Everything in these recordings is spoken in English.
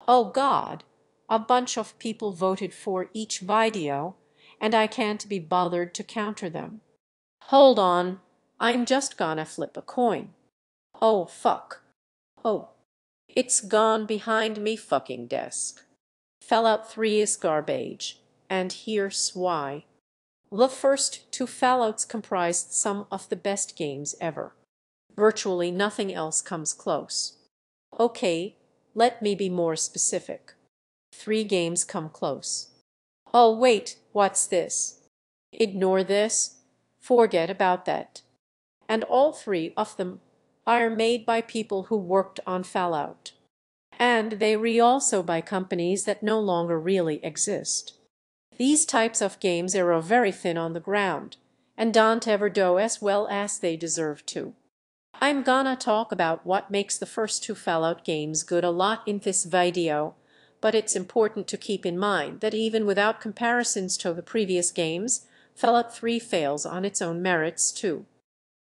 Oh God, a bunch of people voted for each video, and I can't be bothered to counter them. Hold on, I'm just gonna flip a coin. Oh fuck. Oh, it's gone behind me fucking desk. Fallout 3 is garbage, and here's why. The first two Fallouts comprised some of the best games ever. Virtually nothing else comes close. Okay, let me be more specific. 3 games come close. Oh wait, what's this? Ignore this. Forget about that. And all 3 of them are made by people who worked on Fallout. And they were also by companies that no longer really exist. These types of games are very thin on the ground, and don't ever do as well as they deserve to. I'm gonna talk about what makes the first 2 Fallout games good a lot in this video, but it's important to keep in mind that even without comparisons to the previous games, Fallout 3 fails on its own merits too.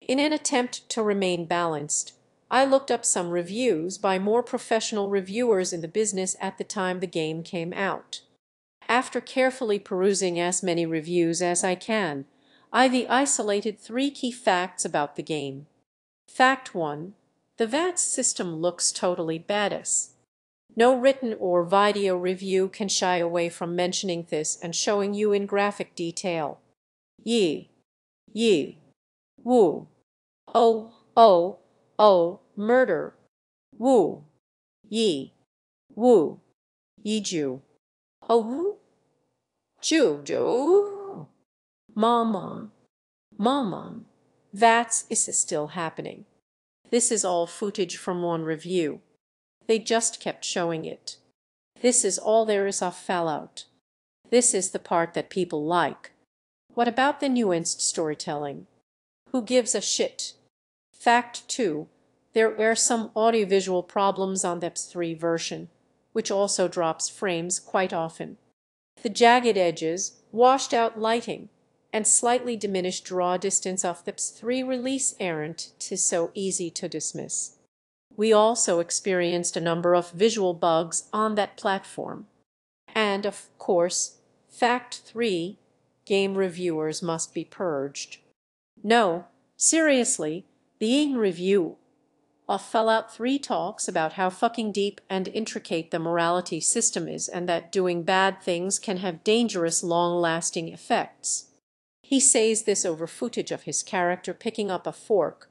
In an attempt to remain balanced, I looked up some reviews by more professional reviewers in the business at the time the game came out. After carefully perusing as many reviews as I can, I've isolated 3 key facts about the game. Fact 1. The VATS system looks totally badass. No written or video review can shy away from mentioning this and showing you in graphic detail. Yee. Yee. Woo. Oh, oh, oh, murder. Woo. Yee. Woo. Yee Jew. Oh, woo. Jew, Jew. Mom. Mom. VATS is still happening. This is all footage from one review. They just kept showing it. This is all there is of Fallout. This is the part that people like. What about the nuanced storytelling? Who gives a shit? Fact 2. There are some audiovisual problems on the PS3 version, which also drops frames quite often. The jagged edges, washed out lighting, and slightly diminished draw distance of the PS3 release aren't so easy to dismiss. We also experienced a number of visual bugs on that platform. And of course, fact 3, game reviewers must be purged. No, seriously, the review of Fallout 3 talks about how fucking deep and intricate the morality system is and that doing bad things can have dangerous long-lasting effects. He says this over footage of his character picking up a fork,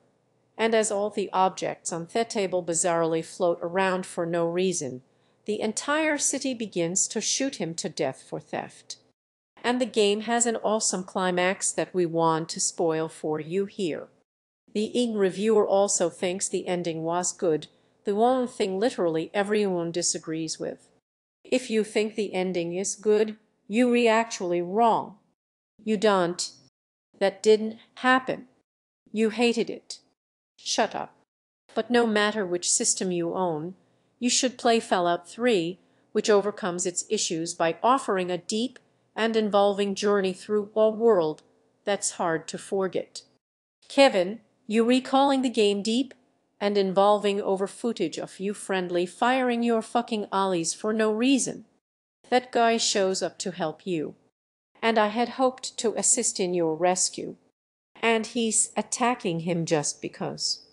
and as all the objects on the table bizarrely float around for no reason, the entire city begins to shoot him to death for theft. And the game has an awesome climax that we want to spoil for you here. The reviewer also thinks the ending was good, the one thing literally everyone disagrees with. If you think the ending is good, you're actually wrong. You don't. That didn't happen. You hated it. Shut up. But no matter which system you own, you should play Fallout 3, which overcomes its issues by offering a deep and involving journey through a world that's hard to forget. Kevin, you recalling the game deep and involving over footage of you friendly firing your fucking ollies for no reason. That guy shows up to help you, and I had hoped to assist in your rescue, and he's attacking him just because.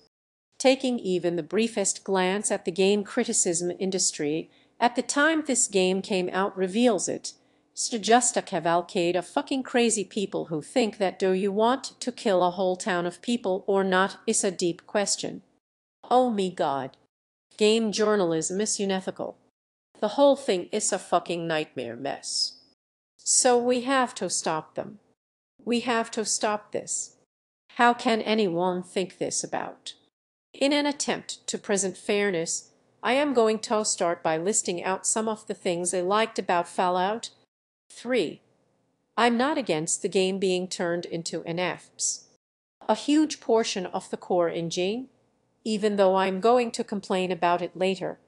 Taking even the briefest glance at the game criticism industry at the time this game came out reveals it. It's just a cavalcade of fucking crazy people who think that do you want to kill a whole town of people or not is a deep question. Oh me God. Game journalism is unethical. The whole thing is a fucking nightmare mess. So we have to stop them. We have to stop this. How can anyone think this about? In an attempt to present fairness, I am going to start by listing out some of the things I liked about Fallout 3. I'm not against the game being turned into an apps. A huge portion of the core engine, even though I'm going to complain about it later,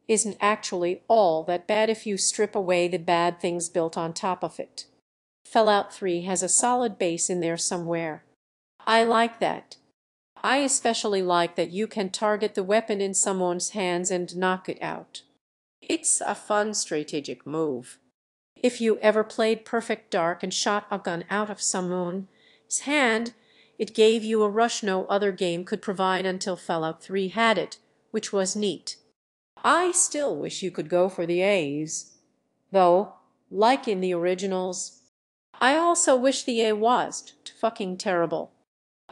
isn't actually all that bad if you strip away the bad things built on top of it. Fallout 3 has a solid base in there somewhere. I like that. I especially like that you can target the weapon in someone's hands and knock it out. It's a fun strategic move. If you ever played Perfect Dark and shot a gun out of someone's hand, it gave you a rush no other game could provide until Fallout 3 had it, which was neat. I still wish you could go for the A's. Though, like in the originals, I also wish the A was fucking terrible.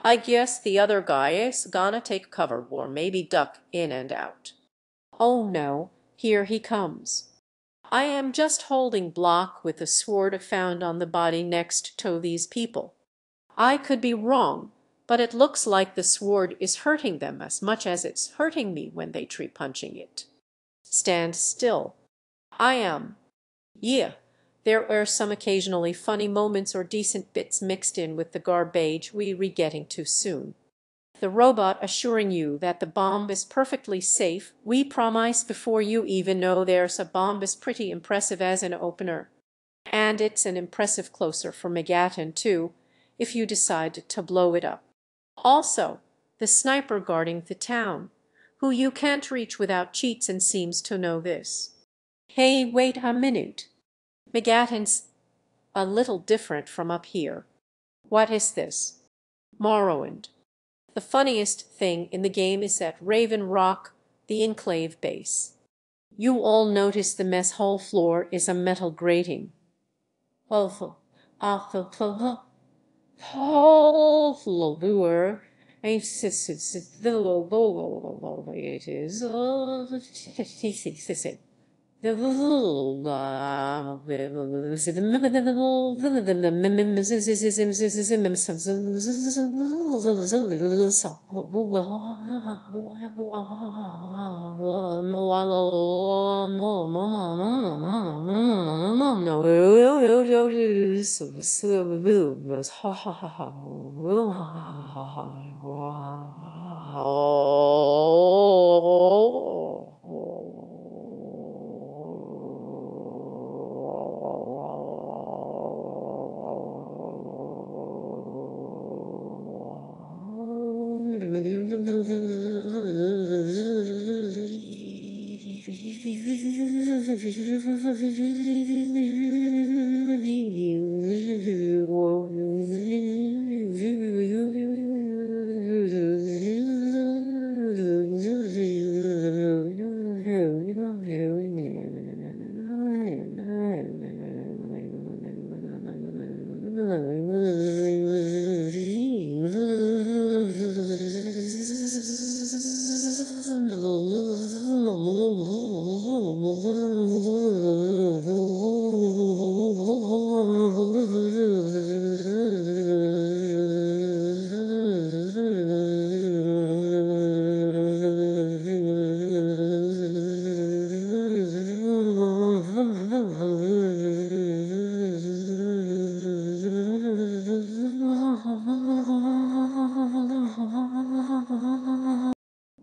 I guess the other guy is gonna take cover or maybe duck in and out. Oh no, here he comes. I am just holding block with the sword found on the body next to these people. I could be wrong, but it looks like the sword is hurting them as much as it's hurting me when they tree punching it. Stand still. I am. Yeah, there are some occasionally funny moments or decent bits mixed in with the garbage we re getting too soon. The robot assuring you that the bomb is perfectly safe, we promise before you even know there's a bomb is pretty impressive as an opener. And it's an impressive closer for Megaton too, if you decide to blow it up. Also, the sniper guarding the town, who you can't reach without cheats and seems to know this. Hey, wait a minute. Megaton's a little different from up here. What is this? Morrowind. The funniest thing in the game is at Raven Rock, the Enclave base. You all notice the mess hall floor is a metal grating. Whole floor. It is.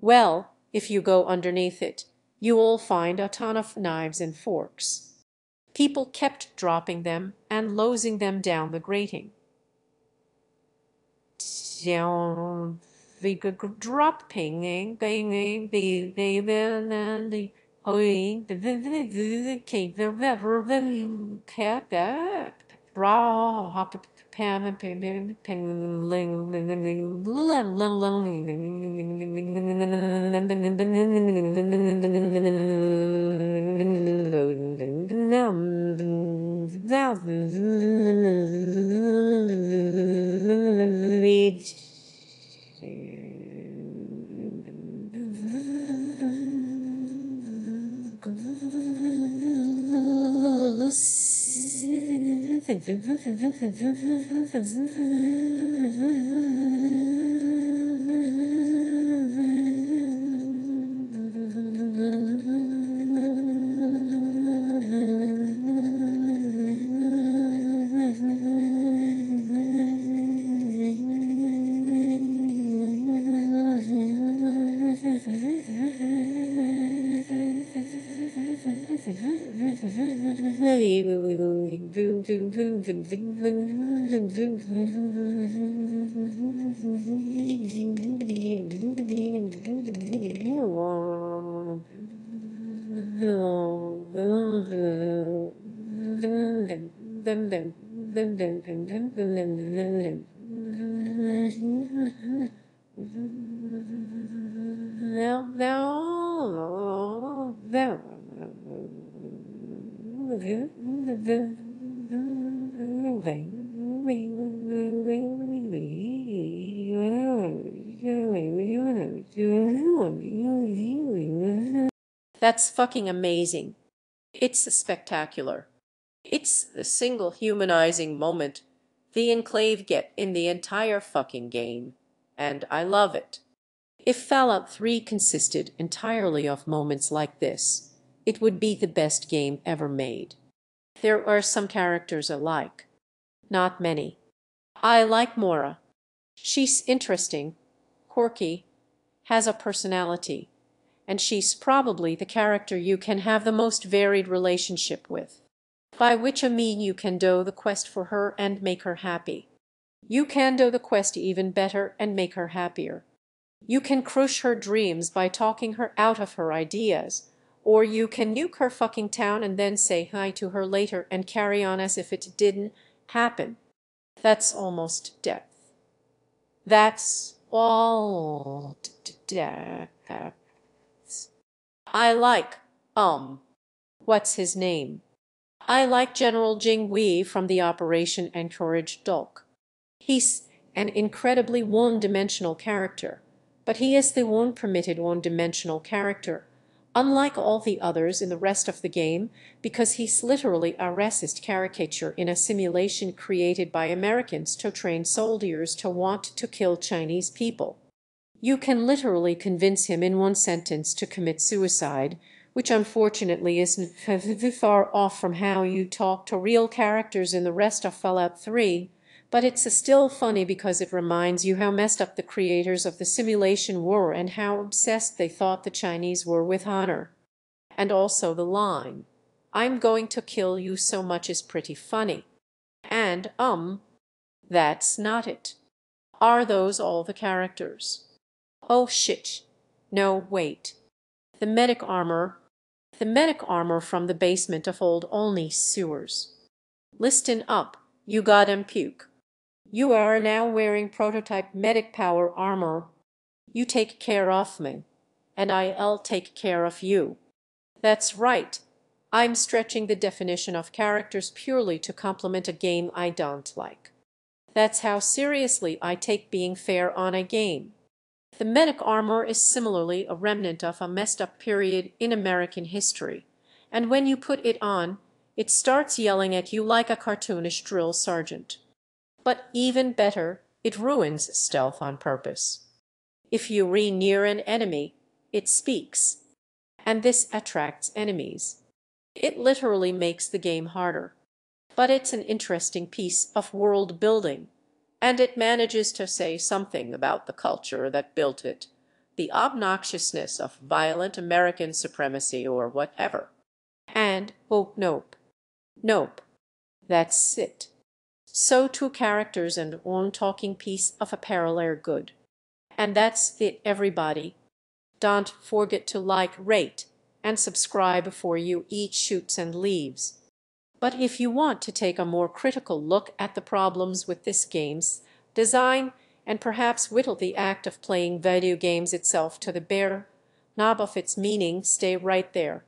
Well, if you go underneath it, you'll find a ton of knives and forks. People kept dropping them and losing them down the grating. Down the dropping, That's fucking amazing. It's spectacular. It's the single humanizing moment the Enclave get in the entire fucking game. And I love it. If Fallout 3 consisted entirely of moments like this, it would be the best game ever made. There are some characters I like. Not many. I like Mora. She's interesting, quirky, has a personality, and she's probably the character you can have the most varied relationship with. By which I mean you can do the quest for her and make her happy. You can do the quest even better and make her happier. You can crush her dreams by talking her out of her ideas, or you can nuke her fucking town and then say hi to her later and carry on as if it didn't happen. That's almost death. That's all death. I like, what's his name? I like General Jing Wei from the Operation Anchorage Dulk. He's an incredibly one-dimensional character, but he is the one permitted one-dimensional character, unlike all the others in the rest of the game, because he's literally a racist caricature in a simulation created by Americans to train soldiers to want to kill Chinese people. You can literally convince him in one sentence to commit suicide, which unfortunately isn't far off from how you talk to real characters in the rest of Fallout 3, but it's still funny because it reminds you how messed up the creators of the simulation were and how obsessed they thought the Chinese were with honor. And also the line, "I'm going to kill you so much," is pretty funny. And, that's not it. Are those all the characters? Oh shit. No, wait. The medic armor. The medic armor from the basement of Old Olney sewers. Listen up, you goddamn puke. You are now wearing prototype medic power armor. You take care of me, and I'll take care of you. That's right. I'm stretching the definition of characters purely to complement a game I don't like. That's how seriously I take being fair on a game. The medic armor is similarly a remnant of a messed up period in American history, and when you put it on, it starts yelling at you like a cartoonish drill sergeant. But even better, it ruins stealth on purpose. If you re-near an enemy, it speaks, and this attracts enemies. It literally makes the game harder. But it's an interesting piece of world building, and it manages to say something about the culture that built it, the obnoxiousness of violent American supremacy or whatever. And, oh, nope, nope, that's it. So two characters and one talking piece of apparel are good. And that's it, everybody. Don't forget to like, rate, and subscribe before you eat shoots and leaves. But if you want to take a more critical look at the problems with this game's design and perhaps whittle the act of playing video games itself to the bare knob of its meaning, stay right there.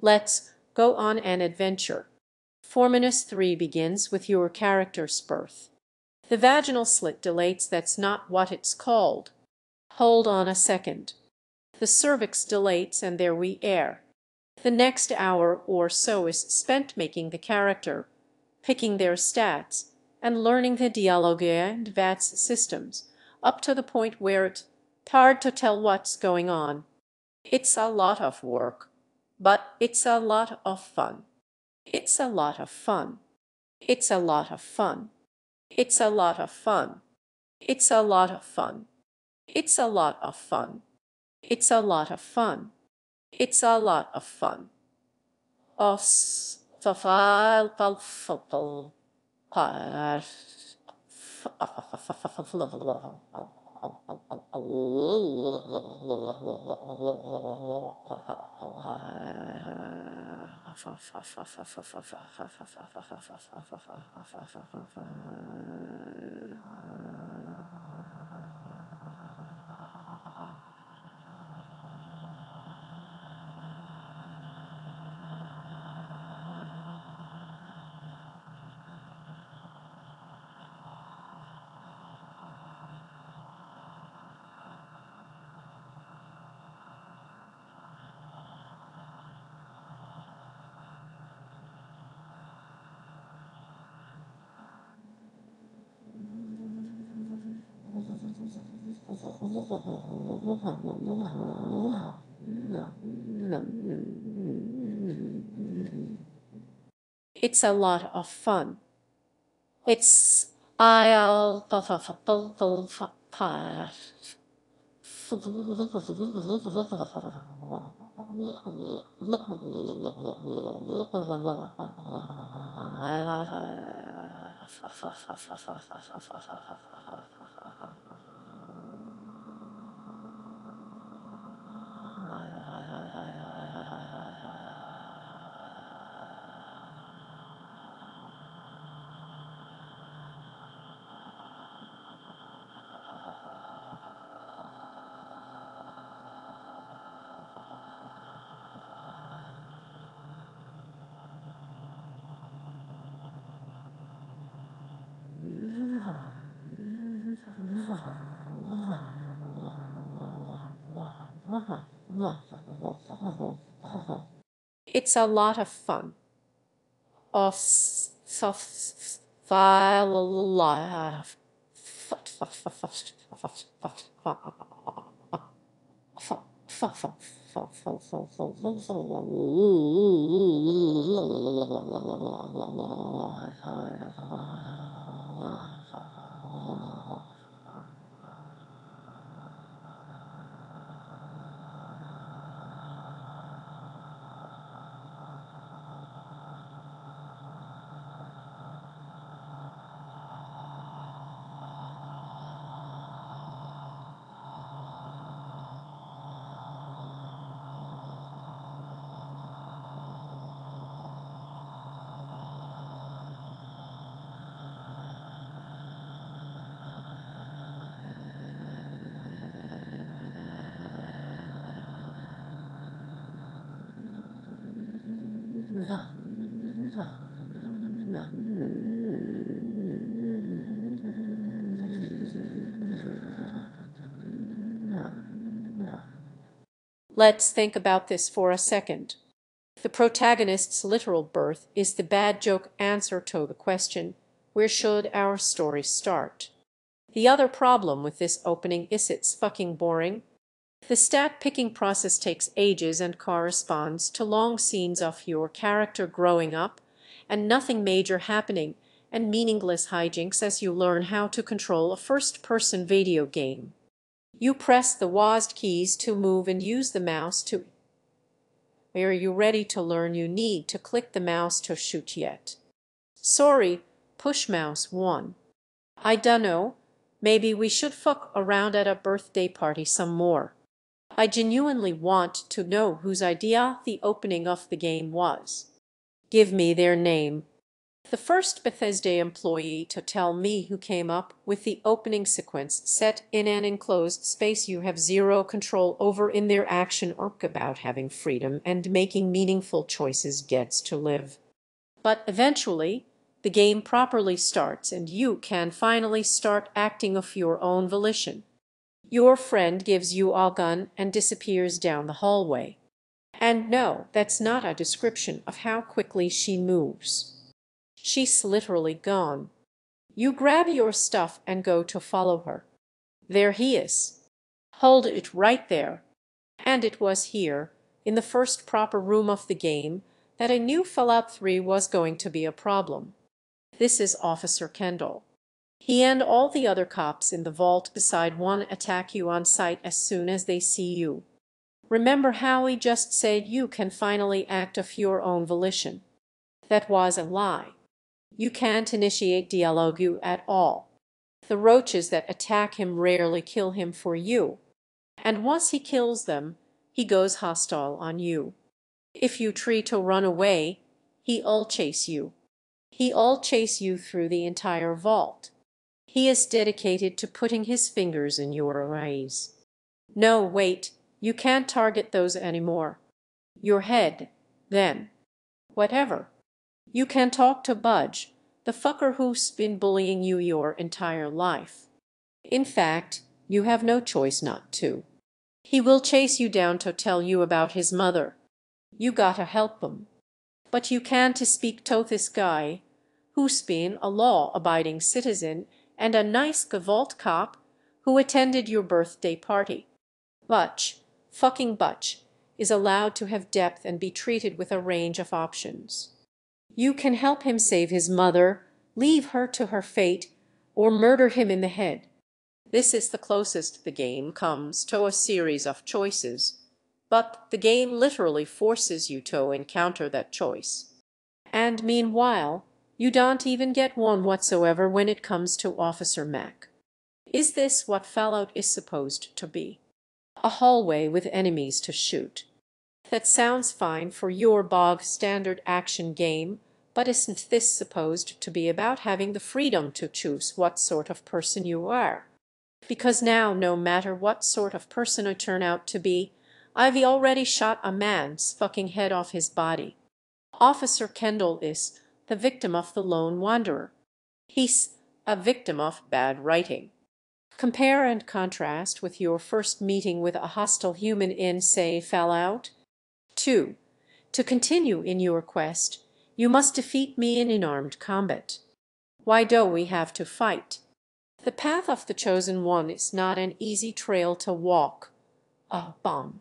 Let's go on an adventure. Forminus 3 begins with your character's birth. The vaginal slit dilates, that's not what it's called. Hold on a second. The cervix dilates and there we are. The next hour or so is spent making the character, picking their stats, and learning the dialogue and VATS systems, up to the point where it's hard to tell what's going on. It's a lot of work, but it's a lot of fun. It's a lot of fun. It's a lot of fun. It's a lot of fun. It's a lot of fun. It's a lot of fun. It's a lot of fun. It's a lot of fun. Os It's a lot of fun. It's I'll It's a lot of fun. Of file Let's think about this for a second. The protagonist's literal birth is the bad joke answer to the question, where should our story start? The other problem with this opening is it's fucking boring. The stat picking process takes ages and corresponds to long scenes of your character growing up and nothing major happening and meaningless hijinks as you learn how to control a first-person video game. You press the WASD keys to move and use the mouse to. Are you ready to learn you need to click the mouse to shoot yet? Sorry, push mouse 1. I dunno, maybe we should fuck around at a birthday party some more. I genuinely want to know whose idea the opening of the game was. Give me their name. The first Bethesda employee to tell me who came up with the opening sequence set in an enclosed space you have zero control over in their action arc about having freedom and making meaningful choices gets to live. But eventually, the game properly starts and you can finally start acting of your own volition. Your friend gives you a gun and disappears down the hallway. And no, that's not a description of how quickly she moves. She's literally gone. You grab your stuff and go to follow her. There he is. Hold it right there. And it was here, in the first proper room of the game, that I knew Fallout 3 was going to be a problem. This is Officer Kendall. He and all the other cops in the vault beside one attack you on sight as soon as they see you. Remember how we just said you can finally act of your own volition? That was a lie. You can't initiate dialogue at all. The roaches that attack him rarely kill him for you, and once he kills them, he goes hostile on you. If you try to run away, he'll chase you. He'll chase you through the entire vault. He is dedicated to putting his fingers in your eyes. No, wait, you can't target those anymore. Your head, then. Whatever. You can talk to Budge, the fucker who's been bullying you your entire life. In fact, you have no choice not to. He will chase you down to tell you about his mother. You gotta help him. But you can't speak to this guy, who's been a law-abiding citizen and a nice vault cop who attended your birthday party. Butch, fucking Butch, is allowed to have depth and be treated with a range of options. You can help him save his mother, leave her to her fate, or murder him in the head. This is the closest the game comes to a series of choices, but the game literally forces you to encounter that choice. And meanwhile, you don't even get one whatsoever when it comes to Officer Mac. Is this what Fallout is supposed to be? A hallway with enemies to shoot. That sounds fine for your bog standard action game, but isn't this supposed to be about having the freedom to choose what sort of person you are? Because now, no matter what sort of person I turn out to be, I've already shot a man's fucking head off his body. Officer Kendall is the victim of the lone wanderer. He's a victim of bad writing. Compare and contrast with your first meeting with a hostile human in, say, Fallout 2. To continue in your quest, you must defeat me in armed combat. Why do we have to fight? The path of the chosen one is not an easy trail to walk. A bomb.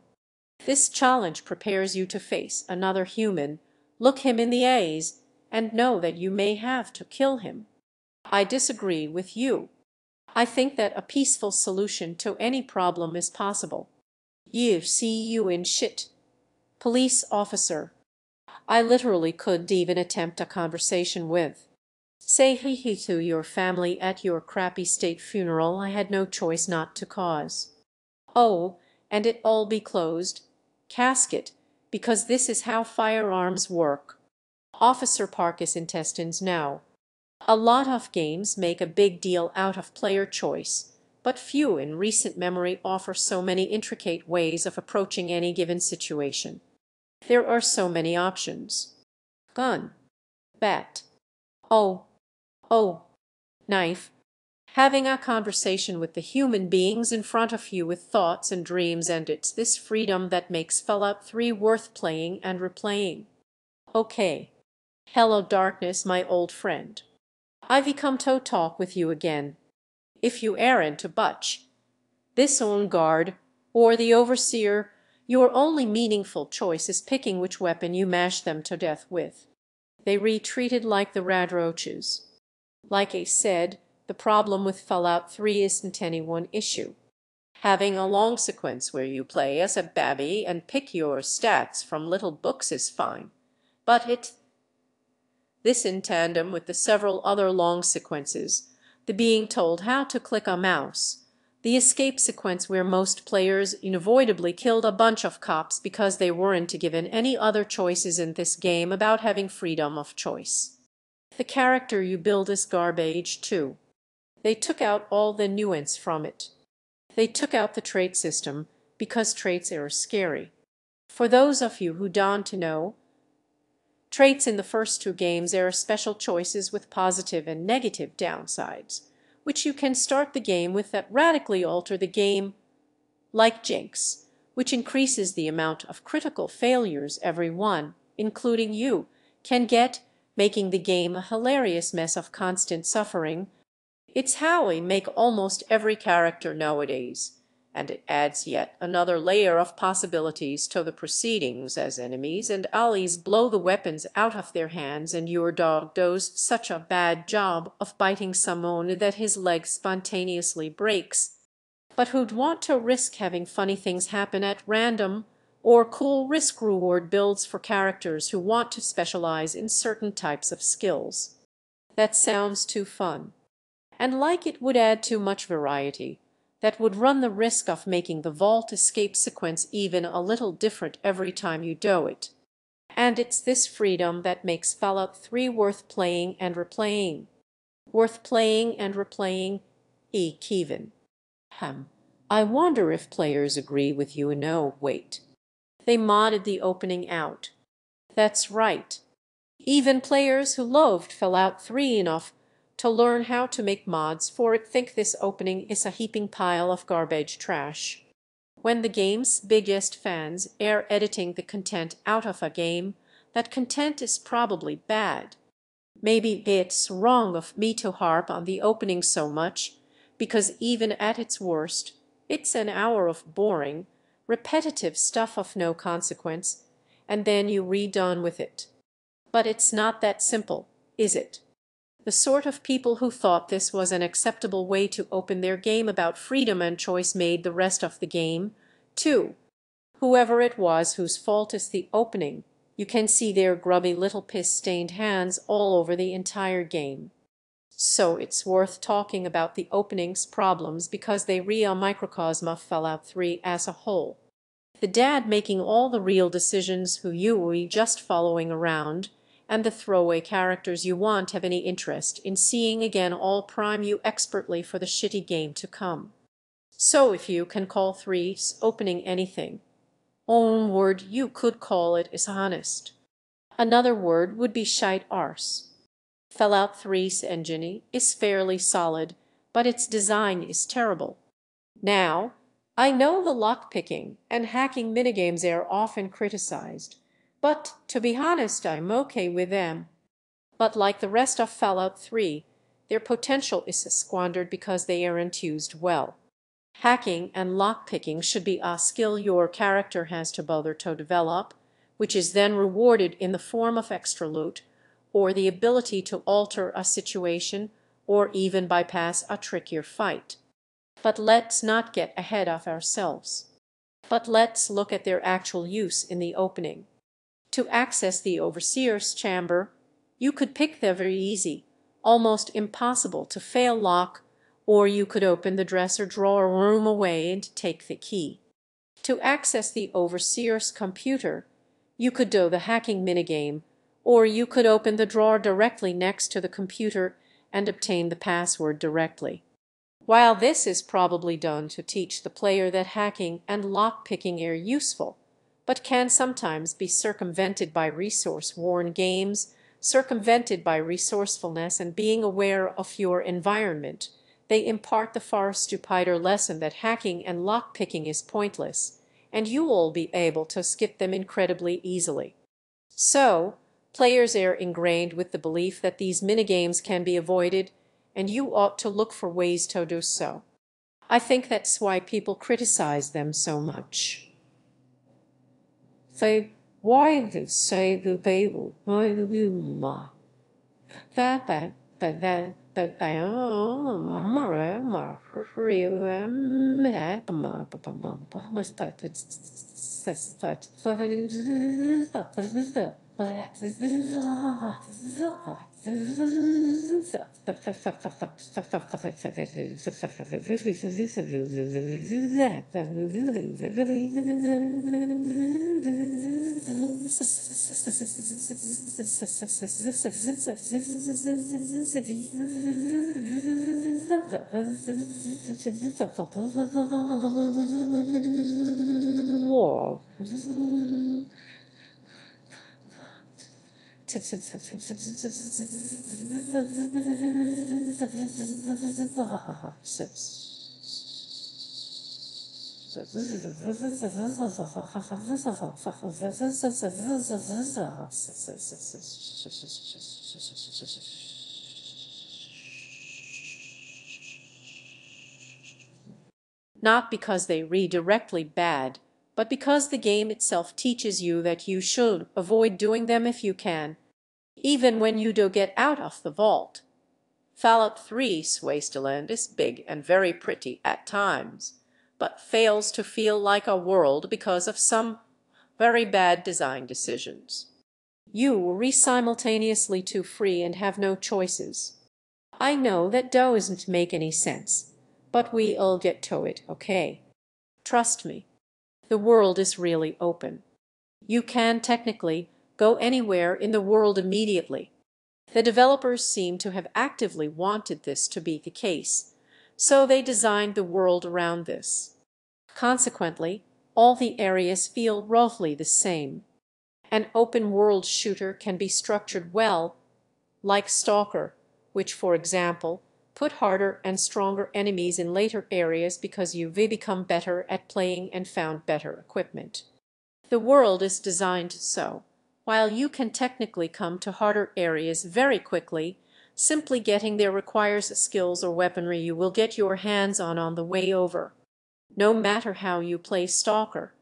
This challenge prepares you to face another human, look him in the eyes, and know that you may have to kill him. I disagree with you. I think that a peaceful solution to any problem is possible. You see you in shit. Police officer. I literally couldn't even attempt a conversation with. Say hee to your family at your crappy state funeral I had no choice not to cause. Oh, and it all be closed. Casket, because this is how firearms work. Officer Parkus intestines now. A lot of games make a big deal out of player choice, but few in recent memory offer so many intricate ways of approaching any given situation. There are so many options. Gun. Bat. Oh. Knife. Having a conversation with the human beings in front of you with thoughts and dreams, and it's this freedom that makes Fallout 3 worth playing and replaying. Okay. Hello darkness, my old friend. I've come to talk with you again. If you aren't Butch, this on guard, or the overseer, your only meaningful choice is picking which weapon you mash them to death with. They retreated like the radroaches. Like I said, the problem with Fallout 3 isn't any one issue. Having a long sequence where you play as a babby and pick your stats from little books is fine, but this in tandem with the several other long sequences, the being told how to click a mouse, the escape sequence where most players unavoidably killed a bunch of cops because they weren't given any other choices in this game about having freedom of choice. The character you build is garbage too. They took out all the nuance from it. They took out the trait system because traits are scary. For those of you who don't know, traits in the first two games are special choices with positive and negative downsides, which you can start the game with that radically alter the game, like Jinx, which increases the amount of critical failures everyone, including you, can get, making the game a hilarious mess of constant suffering. It's how we make almost every character nowadays, and it adds yet another layer of possibilities to the proceedings as enemies and allies blow the weapons out of their hands and your dog does such a bad job of biting someone that his leg spontaneously breaks. But who'd want to risk having funny things happen at random, or cool risk-reward builds for characters who want to specialize in certain types of skills? That sounds too fun. and like it would add too much variety, that would run the risk of making the vault escape sequence even a little different every time you do it. And it's this freedom that makes Fallout 3 worth playing and replaying. Worth playing and replaying. E. Kevin. I wonder if players agree with you. No, wait. They modded the opening out. That's right. Even players who loathed Fallout 3 enough to learn how to make mods for it think this opening is a heaping pile of garbage trash. When the game's biggest fans are editing the content out of a game, that content is probably bad. Maybe it's wrong of me to harp on the opening so much, because even at its worst, it's an hour of boring, repetitive stuff of no consequence, and then you redone with it. But it's not that simple, is it? The sort of people who thought this was an acceptable way to open their game about freedom and choice made the rest of the game, too. Whoever it was whose fault is the opening, you can see their grubby little piss-stained hands all over the entire game. So it's worth talking about the opening's problems because they are a microcosm of Fallout 3 as a whole. The dad making all the real decisions who you were just following around, and the throwaway characters you won't have any interest in seeing again all prime you expertly for the shitty game to come. So if you can call 3's opening anything, one word you could call it is honest. Another word would be shite arse. Fallout 3's engine is fairly solid, but its design is terrible. Now, I know the lockpicking and hacking minigames are often criticized, but to be honest, I'm okay with them. But like the rest of Fallout 3, their potential is squandered because they aren't used well. Hacking and lockpicking should be a skill your character has to bother to develop, which is then rewarded in the form of extra loot, or the ability to alter a situation, or even bypass a trickier fight. But let's not get ahead of ourselves. But let's look at their actual use in the opening. To access the Overseer's chamber, you could pick the very easy, almost impossible to fail lock, or you could open the dresser drawer room away and take the key. To access the Overseer's computer, you could do the hacking minigame, or you could open the drawer directly next to the computer and obtain the password directly. While this is probably done to teach the player that hacking and lockpicking are useful, but can sometimes be circumvented by resource-worn games, circumvented by resourcefulness and being aware of your environment, they impart the far stupider lesson that hacking and lockpicking is pointless, and you will be able to skip them incredibly easily. So, players are ingrained with the belief that these minigames can be avoided, and you ought to look for ways to do so. I think that's why people criticize them so much. Why they say the people that I not because they read directly bad, but because the game itself teaches you that you should avoid doing them if you can, even when you do get out of the vault. Fallout 3's wasteland is big and very pretty at times, but fails to feel like a world because of some very bad design decisions. You are simultaneously too free and have no choices. I know that doesn't make any sense, but we'll get to it, okay? Trust me, the world is really open. You can technically go anywhere in the world immediately. The developers seem to have actively wanted this to be the case, so they designed the world around this. Consequently, all the areas feel roughly the same. An open-world shooter can be structured well, like Stalker, which, for example, put harder and stronger enemies in later areas because you've become better at playing and found better equipment. The world is designed so. While you can technically come to harder areas very quickly, simply getting there requires skills or weaponry you will get your hands on the way over. No matter how you play Stalker,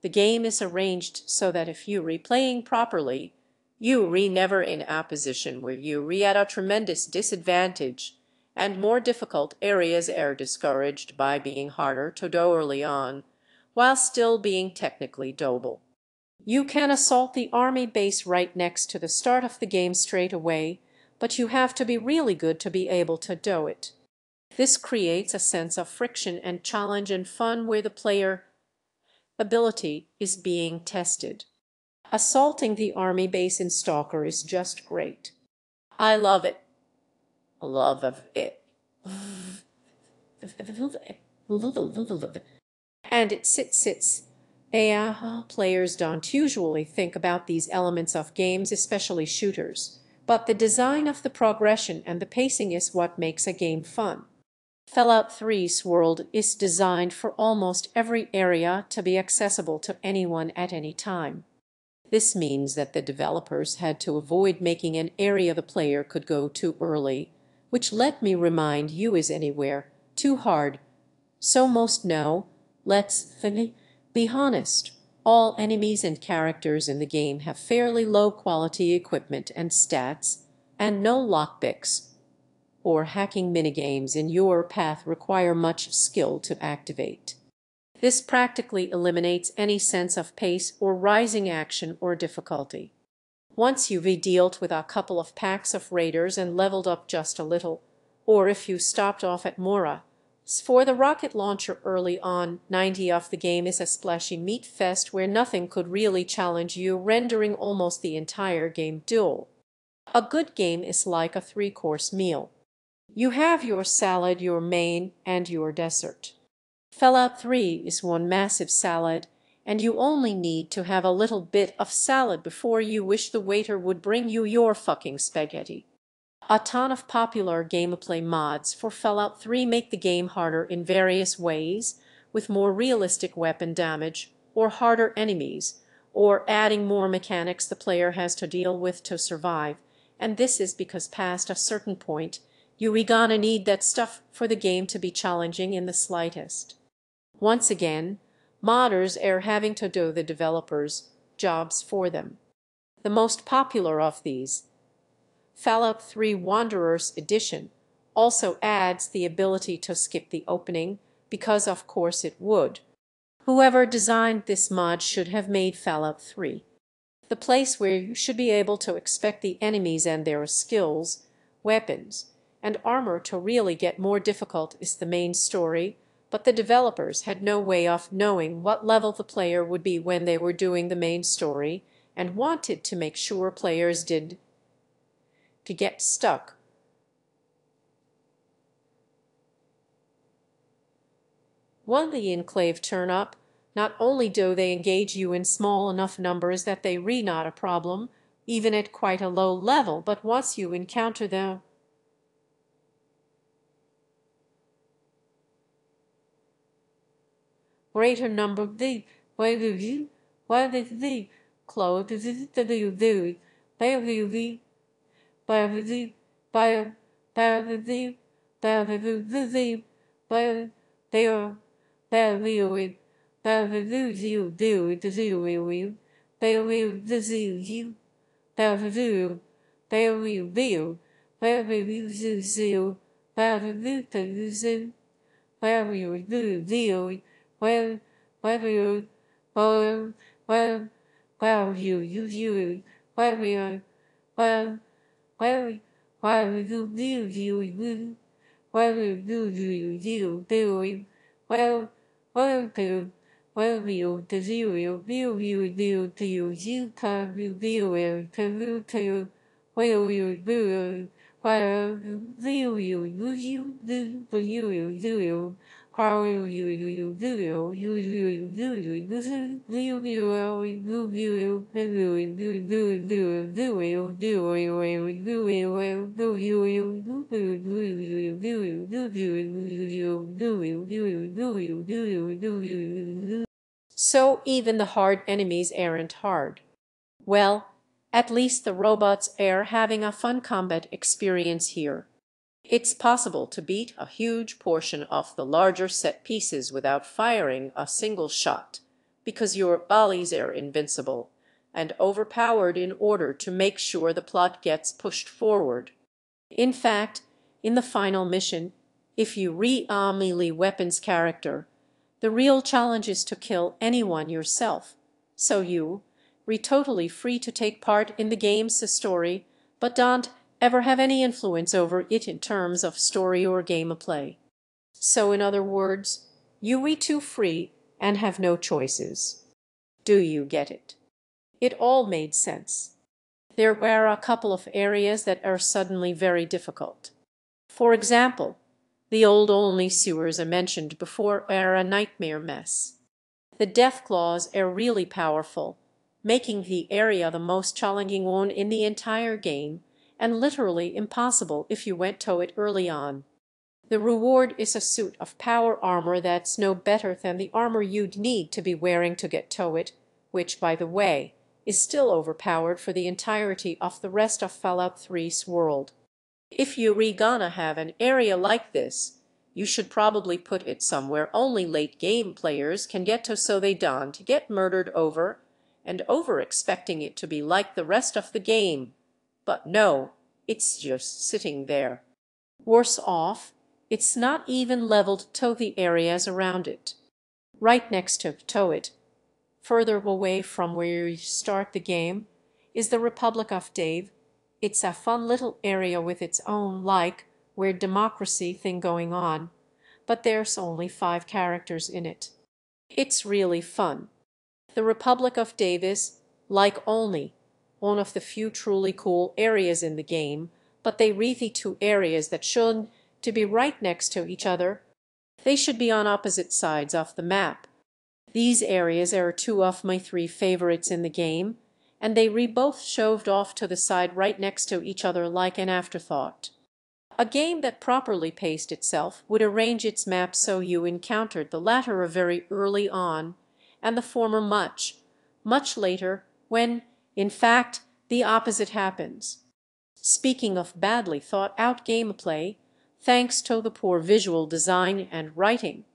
the game is arranged so that if you replaying properly, you never in a position where you at a tremendous disadvantage, and more difficult areas are discouraged by being harder to do early on, while still being technically doable. You can assault the army base right next to the start of the game straight away, but you have to be really good to be able to do it. This creates a sense of friction and challenge and fun where the player ability is being tested. Assaulting the army base in Stalker is just great. I love it. Love of it. And it sits. Players don't usually think about these elements of games, especially shooters, but the design of the progression and the pacing is what makes a game fun. Fallout 3's world is designed for almost every area to be accessible to anyone at any time. This means that the developers had to avoid making an area the player could go too early, which, let me remind you, is anywhere too hard. So most know, let's be honest, all enemies and characters in the game have fairly low quality equipment and stats, and no lockpicks or hacking minigames in your path require much skill to activate. This practically eliminates any sense of pace or rising action or difficulty. Once you've dealt with a couple of packs of raiders and leveled up just a little, or if you stopped off at Mora, for the rocket launcher early on, 90 of the game is a splashy meat fest where nothing could really challenge you, rendering almost the entire game dull. A good game is like a three-course meal. You have your salad, your main, and your dessert. Fallout 3 is one massive salad, and you only need to have a little bit of salad before you wish the waiter would bring you your fucking spaghetti. A ton of popular gameplay mods for Fallout 3 make the game harder in various ways, with more realistic weapon damage, or harder enemies, or adding more mechanics the player has to deal with to survive, and this is because past a certain point, you gonna need that stuff for the game to be challenging in the slightest. Once again, modders are having to do the developers' jobs for them. The most popular of these, Fallout 3 Wanderers Edition, also adds the ability to skip the opening, because of course it would. Whoever designed this mod should have made Fallout 3 the place where you should be able to expect the enemies and their skills, weapons, and armor to really get more difficult is the main story, but the developers had no way of knowing what level the player would be when they were doing the main story, and wanted to make sure players did to get stuck. When the Enclave turn up, not only do they engage you in small enough numbers that they not a problem, even at quite a low level, but once you encounter them, greater number the why the clothes the by the by the by the by they are you do the zoo they will the zoo they will do where we zoo where the zoo where you do well where well well well you where we are well well So even the hard enemies aren't hard. Well, at least the robots are having a fun combat experience here. It's possible to beat a huge portion of the larger set pieces without firing a single shot, because your volleys are invincible and overpowered in order to make sure the plot gets pushed forward. In fact, in the final mission, if you a melee weapons character, the real challenge is to kill anyone yourself, so you're totally free to take part in the game's story, but don't ever have any influence over it in terms of story or gameplay. So in other words, you're too free and have no choices. Do you get it? It all made sense. There were a couple of areas that are suddenly very difficult. For example, the old only sewers I mentioned before are a nightmare mess. The death claws are really powerful, making the area the most challenging one in the entire game, and literally impossible if you went to it early on. The reward is a suit of power armor that's no better than the armor you'd need to be wearing to get to it, which, by the way, is still overpowered for the entirety of the rest of Fallout 3's world. If you're gonna have an area like this, you should probably put it somewhere only late game players can get to so they don't get murdered over and over expecting it to be like the rest of the game. But no, it's just sitting there. Worse off, it's not even leveled to the areas around it. Right next to it, further away from where you start the game, is the Republic of Dave. It's a fun little area with its own, weird democracy thing going on, but there's only 5 characters in it. It's really fun. The Republic of Dave is, only one of the few truly cool areas in the game, but they really two areas that should to be right next to each other. They should be on opposite sides of the map. These areas are 2 of my 3 favorites in the game, and they both shoved off to the side right next to each other like an afterthought. A game that properly paced itself would arrange its map so you encountered the latter very early on, and the former much, much later, when, in fact, the opposite happens. Speaking of badly thought out gameplay, thanks to the poor visual design and writing,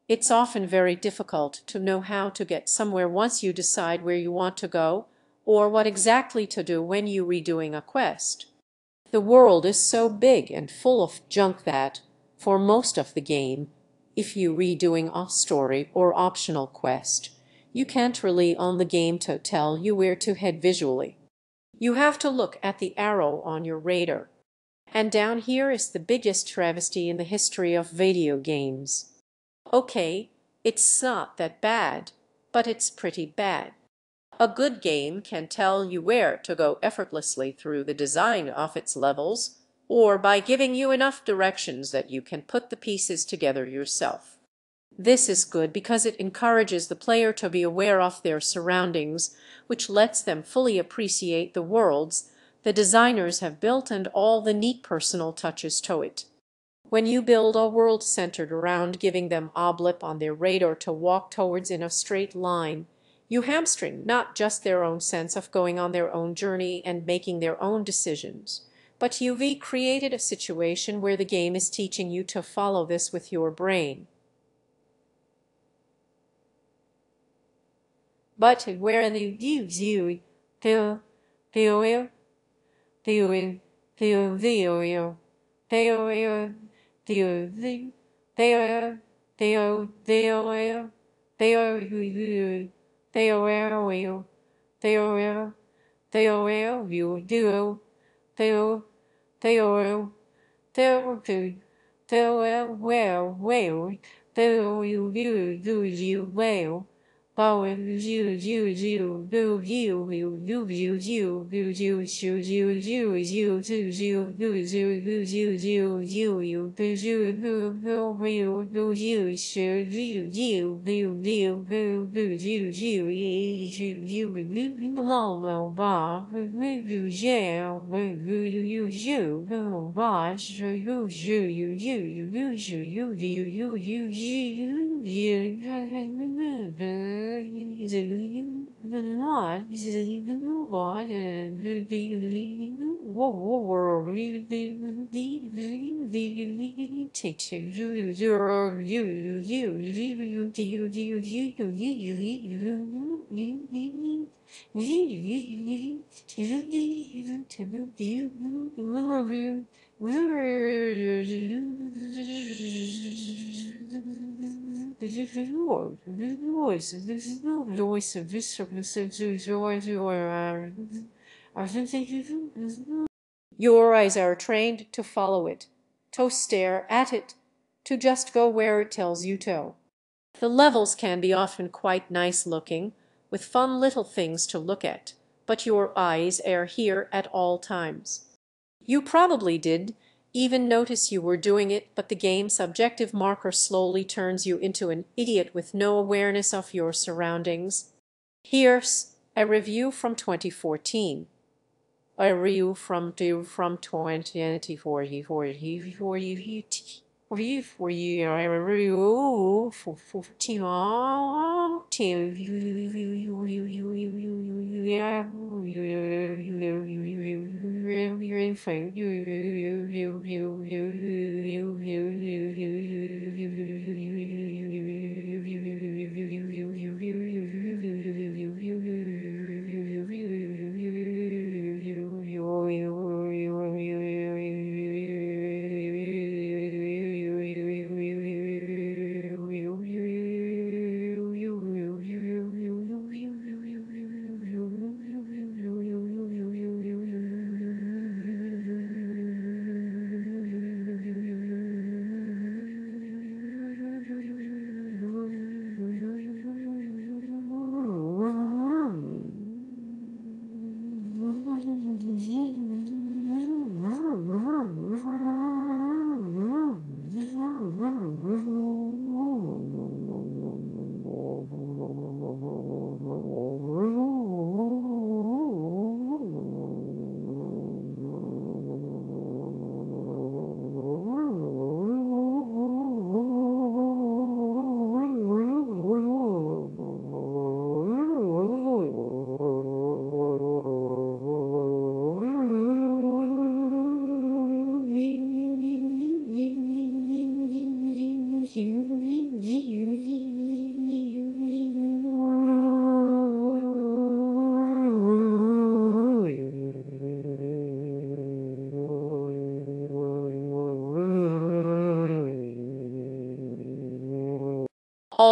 it's often very difficult to know how to get somewhere once you decide where you want to go, or what exactly to do when you're redoing a quest. The world is so big and full of junk that, for most of the game, if you're redoing a story or optional quest, you can't rely on the game to tell you where to head visually. You have to look at the arrow on your radar. And down here is the biggest travesty in the history of video games. Okay, it's not that bad, but it's pretty bad. A good game can tell you where to go effortlessly through the design of its levels, or by giving you enough directions that you can put the pieces together yourself. This is good because it encourages the player to be aware of their surroundings, which lets them fully appreciate the worlds the designers have built and all the neat personal touches to it. When you build a world centered around giving them a blip on their radar to walk towards in a straight line, you hamstring not just their own sense of going on their own journey and making their own decisions, but you've created a situation where the game is teaching you to follow this with your brain. But where the gives you the the the the the Theo, Theo, Theo, well, Theo, you, well. Power you do Your eyes are trained to follow it, to stare at it, to just go where it tells you to. The levels can be often quite nice looking, with fun little things to look at, but your eyes are here at all times. You probably did even notice you were doing it, but the game subjective marker slowly turns you into an idiot with no awareness of your surroundings. Here's a review from 2014. A review from 2024.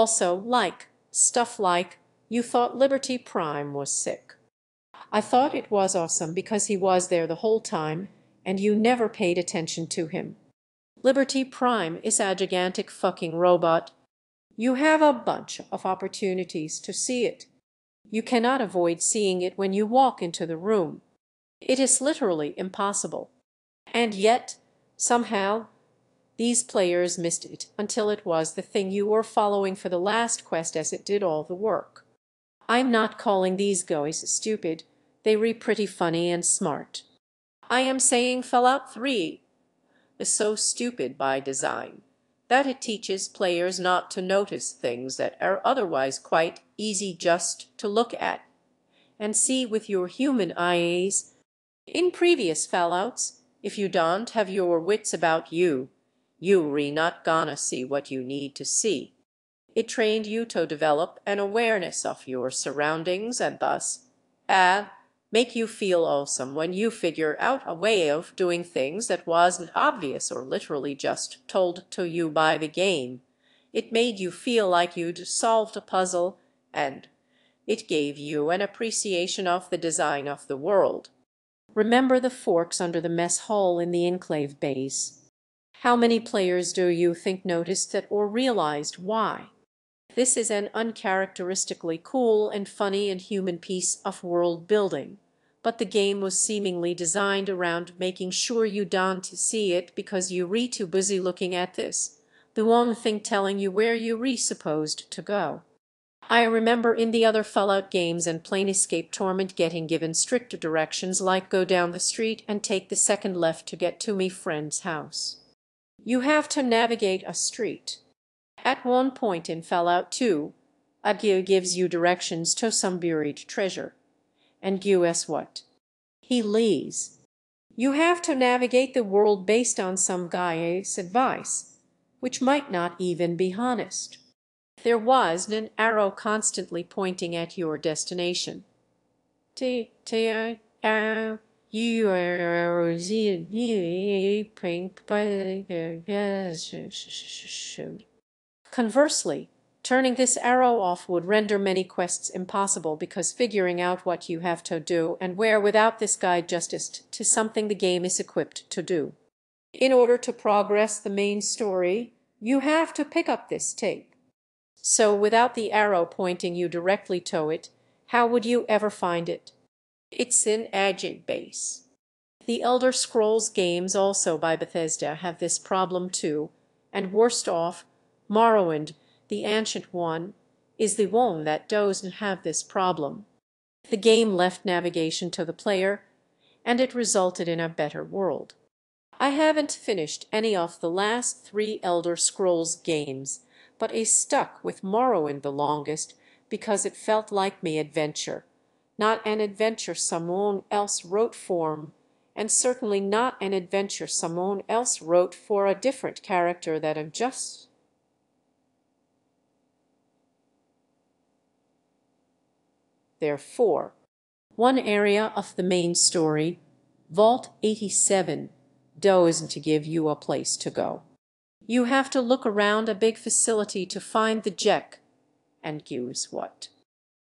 Also, stuff like, you thought Liberty Prime was sick. I thought it was awesome because he was there the whole time and you never paid attention to him. Liberty Prime is a gigantic fucking robot. You have a bunch of opportunities to see it. You cannot avoid seeing it when you walk into the room. It is literally impossible. And yet, somehow, these players missed it until it was the thing you were following for the last quest as it did all the work. I'm not calling these guys stupid. They were pretty funny and smart. I am saying Fallout 3 is so stupid by design that it teaches players not to notice things that are otherwise quite easy just to look at and see with your human eyes. In previous Fallouts, if you don't have your wits about you, you're not gonna see what you need to see. It trained you to develop an awareness of your surroundings and thus make you feel awesome when you figure out a way of doing things that wasn't obvious or literally just told to you by the game. It made you feel like you'd solved a puzzle, and it gave you an appreciation of the design of the world. Remember the forks under the mess hall in the enclave base. How many players do you think noticed that or realized why? This is an uncharacteristically cool and funny and human piece of world building, but the game was seemingly designed around making sure you don't see it because you re too busy looking at this, the one thing telling you where you re supposed to go. I remember in the other Fallout games and Planescape Torment getting given stricter directions like go down the street and take the second left to get to me friend's house. You have to navigate a street. At one point in Fallout 2, Agio gives you directions to some buried treasure. And guess what? He leaves. You have to navigate the world based on some guy's advice, which might not even be honest. There was an arrow constantly pointing at your destination. Conversely, turning this arrow off would render many quests impossible because figuring out what you have to do and where without this guide justice to something the game is equipped to do. In order to progress the main story, you have to pick up this tape. So without the arrow pointing you directly to it, how would you ever find it? It's in Agent Base. The Elder Scrolls games also by Bethesda have this problem too, and worst off, Morrowind, the Ancient One, is the one that doesn't have this problem. The game left navigation to the player, and it resulted in a better world. I haven't finished any of the last 3 Elder Scrolls games, but I stuck with Morrowind the longest because it felt like me adventure, not an adventure someone else wrote for, and certainly not an adventure someone else wrote for a different character that I'm just. Therefore, one area of the main story, Vault 87, doesn't give you a place to go. You have to look around a big facility to find the Jack, and guess what?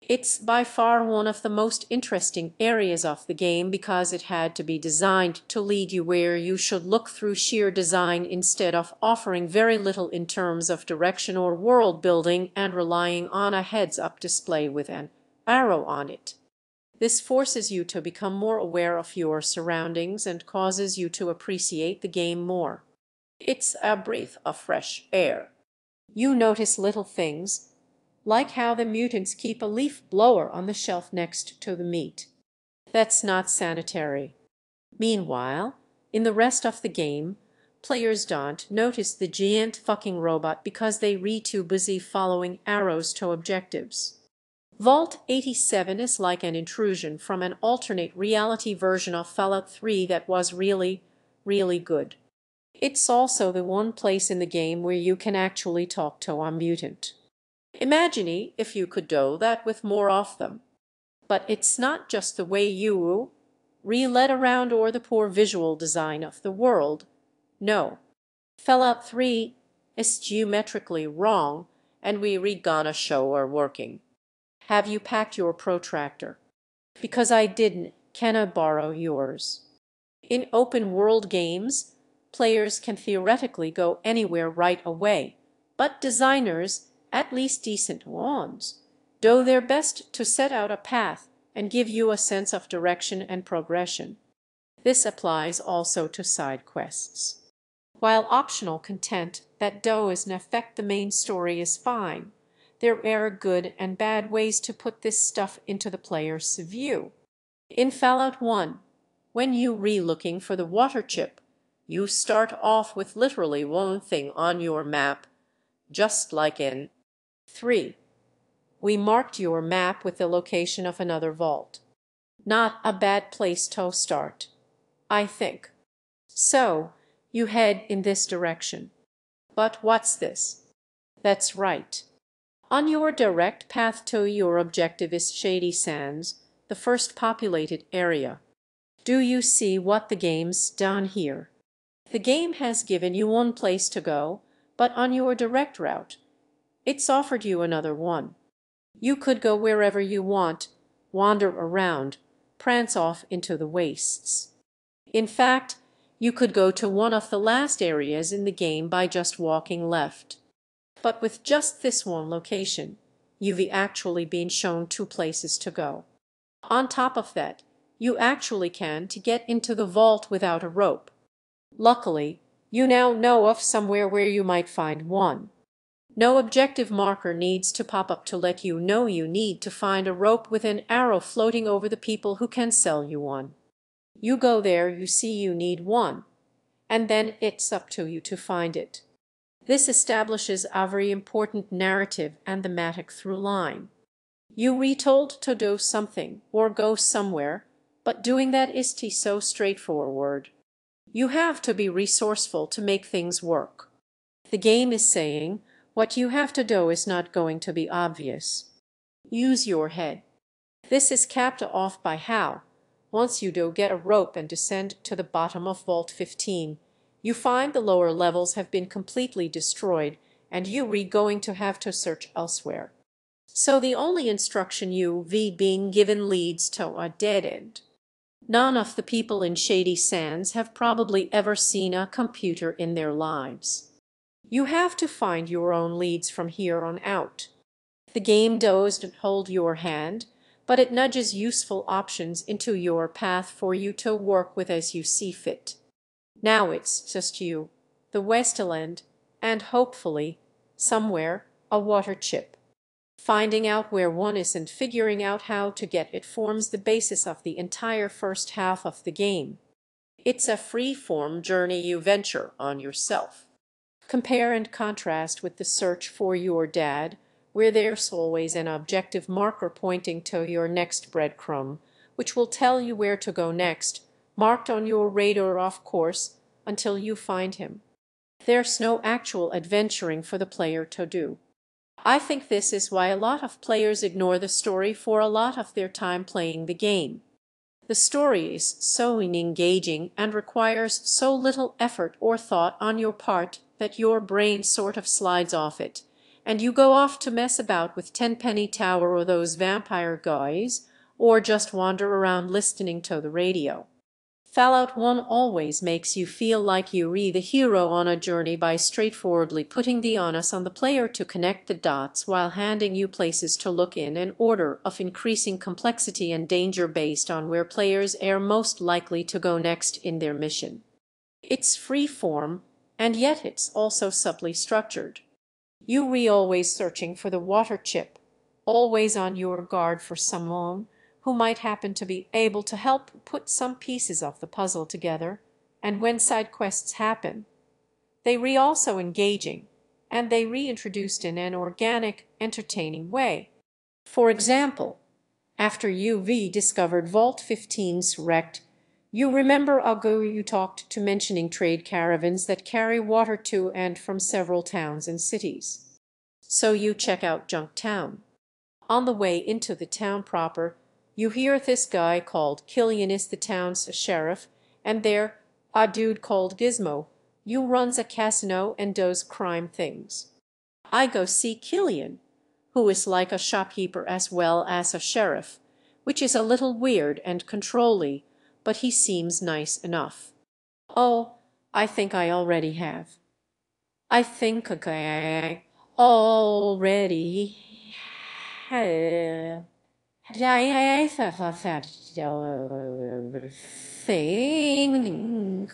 It's by far one of the most interesting areas of the game because it had to be designed to lead you where you should look through sheer design instead of offering very little in terms of direction or world building and relying on a heads-up display with an arrow on it. This forces you to become more aware of your surroundings and causes you to appreciate the game more. It's a breath of fresh air. You notice little things, like how the mutants keep a leaf blower on the shelf next to the meat. That's not sanitary. Meanwhile, in the rest of the game, players don't notice the giant fucking robot because they re too busy following arrows to objectives. Vault 87 is like an intrusion from an alternate reality version of Fallout 3 that was really, really good. It's also the one place in the game where you can actually talk to a mutant. Imagine if you could do that with more of them. But it's not just the way you re-led around or the poor visual design of the world. No. Fallout 3 is geometrically wrong, and we gonna show are working. Have you packed your protractor? Because I didn't, can I borrow yours? In open world games, players can theoretically go anywhere right away, but designers, at least decent ones, do their best to set out a path and give you a sense of direction and progression. This applies also to side quests. While optional content that doesn't affect the main story is fine, there are good and bad ways to put this stuff into the player's view. In Fallout 1, when you re-looking for the water chip, you start off with literally one thing on your map, just like in 3. We marked your map with the location of another vault. Not a bad place to start, I think. So, you head in this direction. But what's this? That's right. On your direct path to your objective is Shady Sands, the first populated area. Do you see what the game's done here? The game has given you one place to go, but on your direct route, it's offered you another one. You could go wherever you want, wander around, prance off into the wastes. In fact, you could go to one of the last areas in the game by just walking left. But with just this one location, you've actually been shown two places to go. On top of that, you actually can to get into the vault without a rope. Luckily, you now know of somewhere where you might find one. No objective marker needs to pop up to let you know you need to find a rope with an arrow floating over the people who can sell you one. You go there, you see you need one, and then it's up to you to find it. This establishes a very important narrative and thematic through line. You retold to do something or go somewhere, but doing that isn't so straightforward. You have to be resourceful to make things work. The game is saying what you have to do is not going to be obvious. Use your head. This is capped off by how, once you do get a rope and descend to the bottom of Vault 15, you find the lower levels have been completely destroyed and you're going to have to search elsewhere. So the only instruction you've being given leads to a dead end. None of the people in Shady Sands have probably ever seen a computer in their lives. You have to find your own leads from here on out. The game doesn't hold your hand, but it nudges useful options into your path for you to work with as you see fit. Now it's just you, the Westland, and hopefully, somewhere, a water chip. Finding out where one is and figuring out how to get it forms the basis of the entire first half of the game. It's a free-form journey you venture on yourself. Compare and contrast with the search for your dad, where there's always an objective marker pointing to your next breadcrumb, which will tell you where to go next, marked on your radar of course, until you find him. There's no actual adventuring for the player to do. I think this is why a lot of players ignore the story for a lot of their time playing the game. The story is so engaging and requires so little effort or thought on your part that your brain sort of slides off it, and you go off to mess about with Tenpenny Tower or those vampire guys, or just wander around listening to the radio. Fallout 1 always makes you feel like you're the hero on a journey by straightforwardly putting the onus on the player to connect the dots while handing you places to look in an order of increasing complexity and danger based on where players are most likely to go next in their mission. It's free form, and yet it's also subtly structured. You're always searching for the water chip, always on your guard for someone who might happen to be able to help put some pieces of the puzzle together, and when side quests happen, they also engaging, and they reintroduced in an organic, entertaining way. For example, after you've discovered Vault 15's wrecked, you remember ago you talked to mentioning trade caravans that carry water to and from several towns and cities. So you check out Junktown. On the way into the town proper, you hear this guy called Killian is the town's sheriff, and there a dude called Gizmo. You runs a casino and does crime things. I go see Killian, who is like a shopkeeper as well as a sheriff, which is a little weird and controlly, but he seems nice enough. Oh, I think I already have. I think I already have. I thing.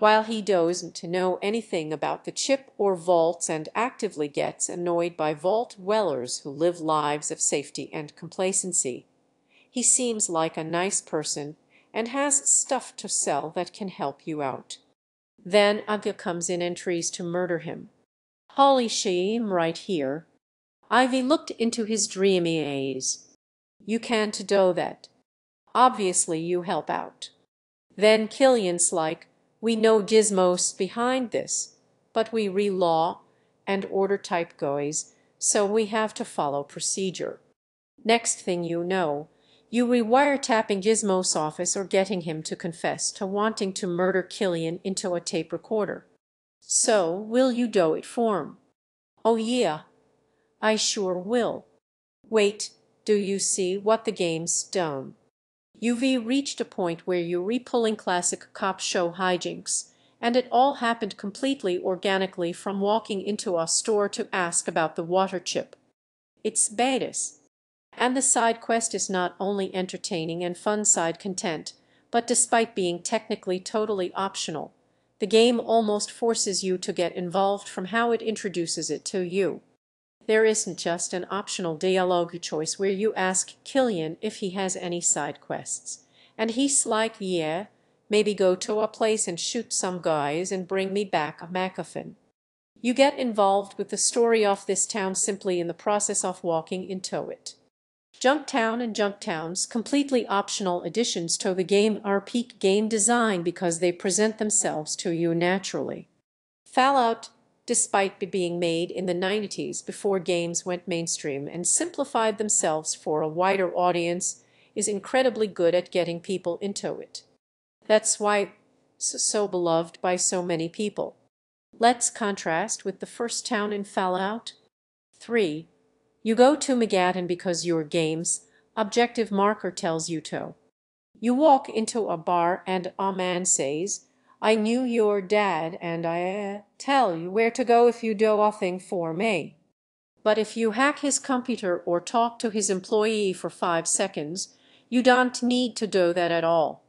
while he doesn't know anything about the chip or vaults and actively gets annoyed by vault dwellers who live lives of safety and complacency. He seems like a nice person and has stuff to sell that can help you out. Then Aga comes in and tries to murder him. Holy shame right here. Ivy looked into his dreamy eyes. You can't do that. Obviously you help out. Then Killian's like, we know Gizmos behind this, but we law and order type guys, so we have to follow procedure. Next thing you know, you wiretapping Gizmos' office or getting him to confess to wanting to murder Killian into a tape recorder. So will you do it for him? Oh yeah, I sure will. Wait, do you see what the game's done? You've reached a point where you're repulling classic cop show hijinks, and it all happened completely organically from walking into a store to ask about the water chip. It's badass. And the side quest is not only entertaining and fun side content, but despite being technically totally optional, the game almost forces you to get involved from how it introduces it to you. There isn't just an optional dialogue choice where you ask Killian if he has any side quests, and he's like, yeah, maybe go to a place and shoot some guys and bring me back a MacGuffin. You get involved with the story of this town simply in the process of walking into it. Junktown and Junktown's completely optional additions to the game are peak game design because they present themselves to you naturally. Fallout, despite being made in the 90s before games went mainstream and simplified themselves for a wider audience, is incredibly good at getting people into it. That's why it's so beloved by so many people. Let's contrast with the first town in Fallout 3. You go to Manhattan because your game's objective marker tells you to. You walk into a bar and a man says, I knew your dad and I tell you where to go if you do a thing for me. But if you hack his computer or talk to his employee for 5 seconds, you don't need to do that at all.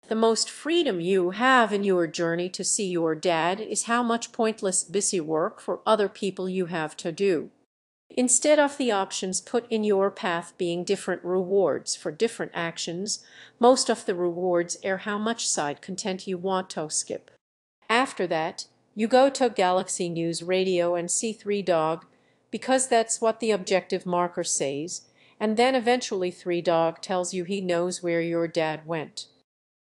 The most freedom you have in your journey to see your dad is how much pointless busy work for other people you have to do. Instead of the options put in your path being different rewards for different actions, most of the rewards are how much side content you want to skip. After that, you go to Galaxy News Radio and see 3 Dog because that's what the objective marker says, and then eventually 3 Dog tells you he knows where your dad went.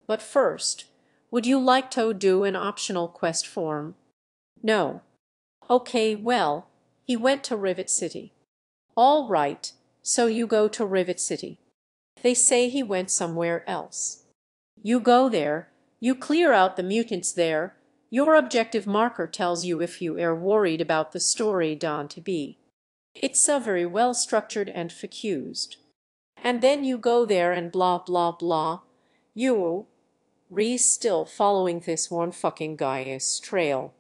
But first, would you like to do an optional quest form? No. Okay, well, he went to Rivet City. All right, so you go to Rivet City. They say he went somewhere else. You go there, you clear out the mutants there. Your objective marker tells you if you are worried about the story done to be. It's a very well structured and focused. And then you go there and blah blah blah. You still following this one fucking guy's trail.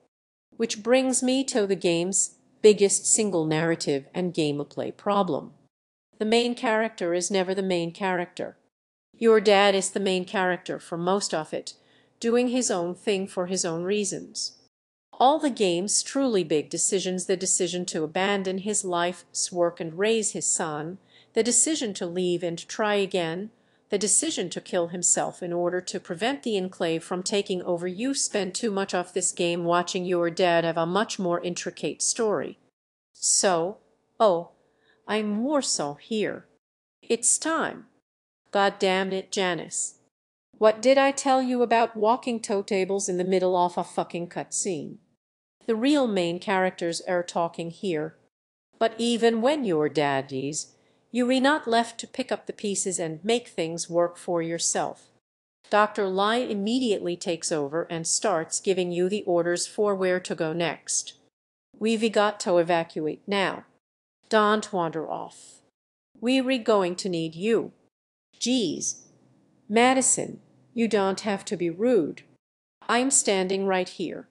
Which brings me to the game's biggest single narrative and gameplay problem. The main character is never the main character. Your dad is the main character for most of it, doing his own thing for his own reasons. All the game's truly big decisions, the decision to abandon his life's work and raise his son, the decision to leave and try again, the decision to kill himself in order to prevent the Enclave from taking over. You spend too much of this game watching your dad have a much more intricate story. So, oh, I'm more so here. It's time. God damn it, Janice. What did I tell you about walking tow tables in the middle of a fucking cutscene? The real main characters are talking here. But even when you're daddies, you're not left to pick up the pieces and make things work for yourself. Dr. Lai immediately takes over and starts giving you the orders for where to go next. We've got to evacuate now. Don't wander off. We're going to need you. Geez, Madison, you don't have to be rude. I'm standing right here.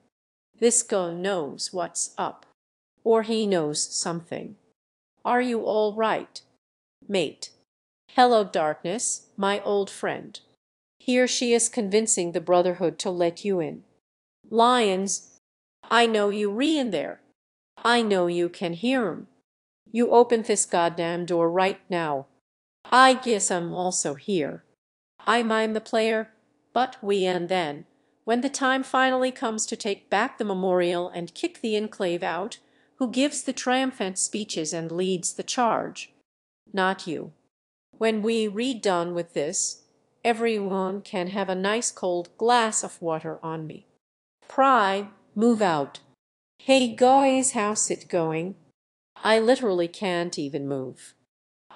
This guy knows what's up. Or he knows something. Are you all right? Mate. Hello, Darkness, my old friend. Here she is convincing the Brotherhood to let you in. Lions, I know you in there. I know you can hear 'em. You open this goddamn door right now. I guess I'm also here. I mime the player, but we and then, when the time finally comes to take back the memorial and kick the enclave out, who gives the triumphant speeches and leads the charge? Not you. When we redone with this, everyone can have a nice cold glass of water on me. Pry, move out. Hey guys, how's it going? I literally can't even move.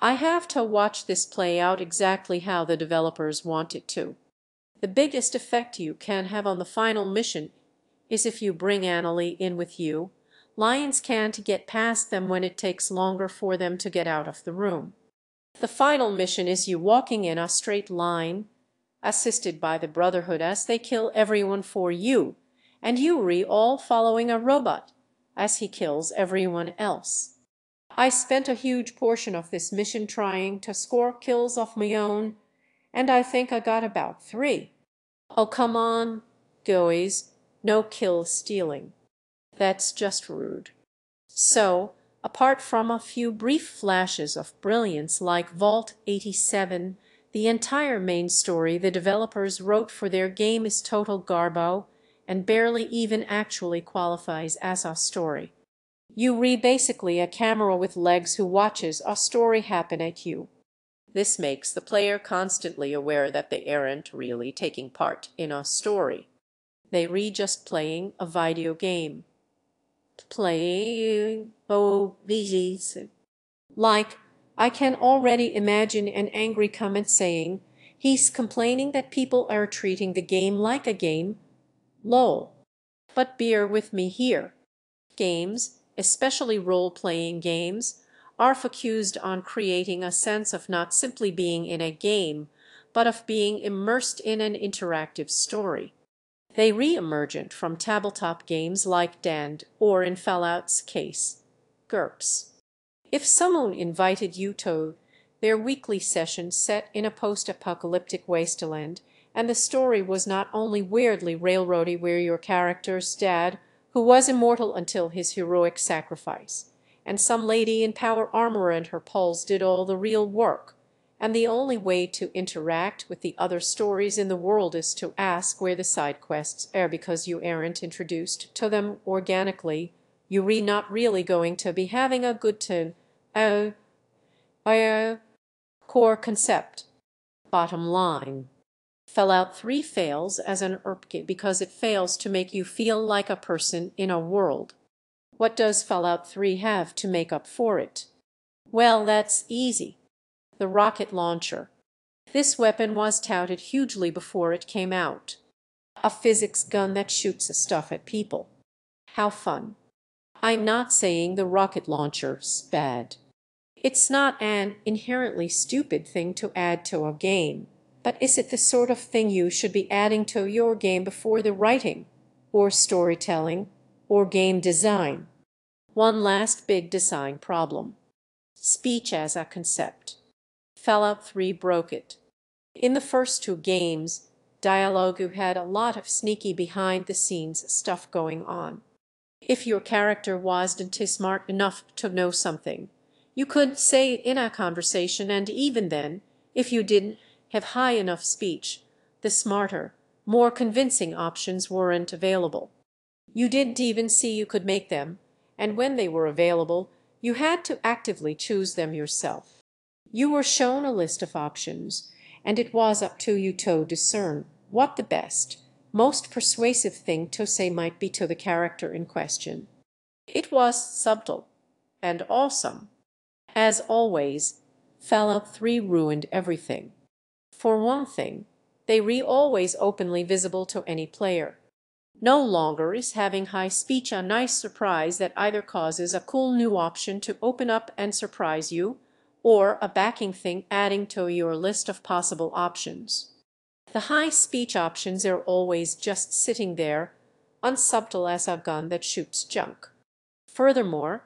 I have to watch this play out exactly how the developers want it to. The biggest effect you can have on the final mission is if you bring Annalie in with you. Lions can't get past them when it takes longer for them to get out of the room. The final mission is you walking in a straight line, assisted by the Brotherhood as they kill everyone for you, and Yuri all following a robot as he kills everyone else. I spent a huge portion of this mission trying to score kills of my own, and I think I got about 3. Oh, come on, guys, no kill stealing. That's just rude. So, apart from a few brief flashes of brilliance like Vault 87, the entire main story the developers wrote for their game is total garbo and barely even actually qualifies as a story. You read basically a camera with legs who watches a story happen at you. This makes the player constantly aware that they aren't really taking part in a story. They re just playing a video game. Playing OBGs. Like, I can already imagine an angry comment saying, he's complaining that people are treating the game like a game. Lol. But bear with me here. Games, especially role-playing games, are focused on creating a sense of not simply being in a game, but of being immersed in an interactive story. They re-emergent from tabletop games like Dand or, in Fallout's case, GURPS. If someone invited you to their weekly session set in a post-apocalyptic wasteland, and the story was not only weirdly railroady where your character's dad, who was immortal until his heroic sacrifice, and some lady in power armor and her pulse did all the real work, and the only way to interact with the other stories in the world is to ask where the side quests are because you aren't introduced to them organically, you're not really going to be having a good time. Core concept. Bottom line. Fallout 3 fails as an RPG because it fails to make you feel like a person in a world. What does Fallout 3 have to make up for it? Well, that's easy. The rocket launcher. This weapon was touted hugely before it came out. A physics gun that shoots stuff at people. How fun. I'm not saying the rocket launcher's bad. It's not an inherently stupid thing to add to a game, but is it the sort of thing you should be adding to your game before the writing, or storytelling, or game design? One last big design problem. Speech as a concept. Fallout 3 broke it. In the first 2 games, dialogue had a lot of sneaky behind-the-scenes stuff going on. If your character wasn't smart enough to know something, you could say it in a conversation, and even then, if you didn't have high enough speech, the smarter, more convincing options weren't available. You didn't even see you could make them, and when they were available, you had to actively choose them yourself. You were shown a list of options, and it was up to you to discern what the best, most persuasive thing to say might be to the character in question. It was subtle and awesome. As always, Fallout 3 ruined everything. For one thing, they were always openly visible to any player. No longer is having high speech a nice surprise that either causes a cool new option to open up and surprise you, or a backing thing adding to your list of possible options. The high speech options are always just sitting there, unsubtle as a gun that shoots junk. Furthermore,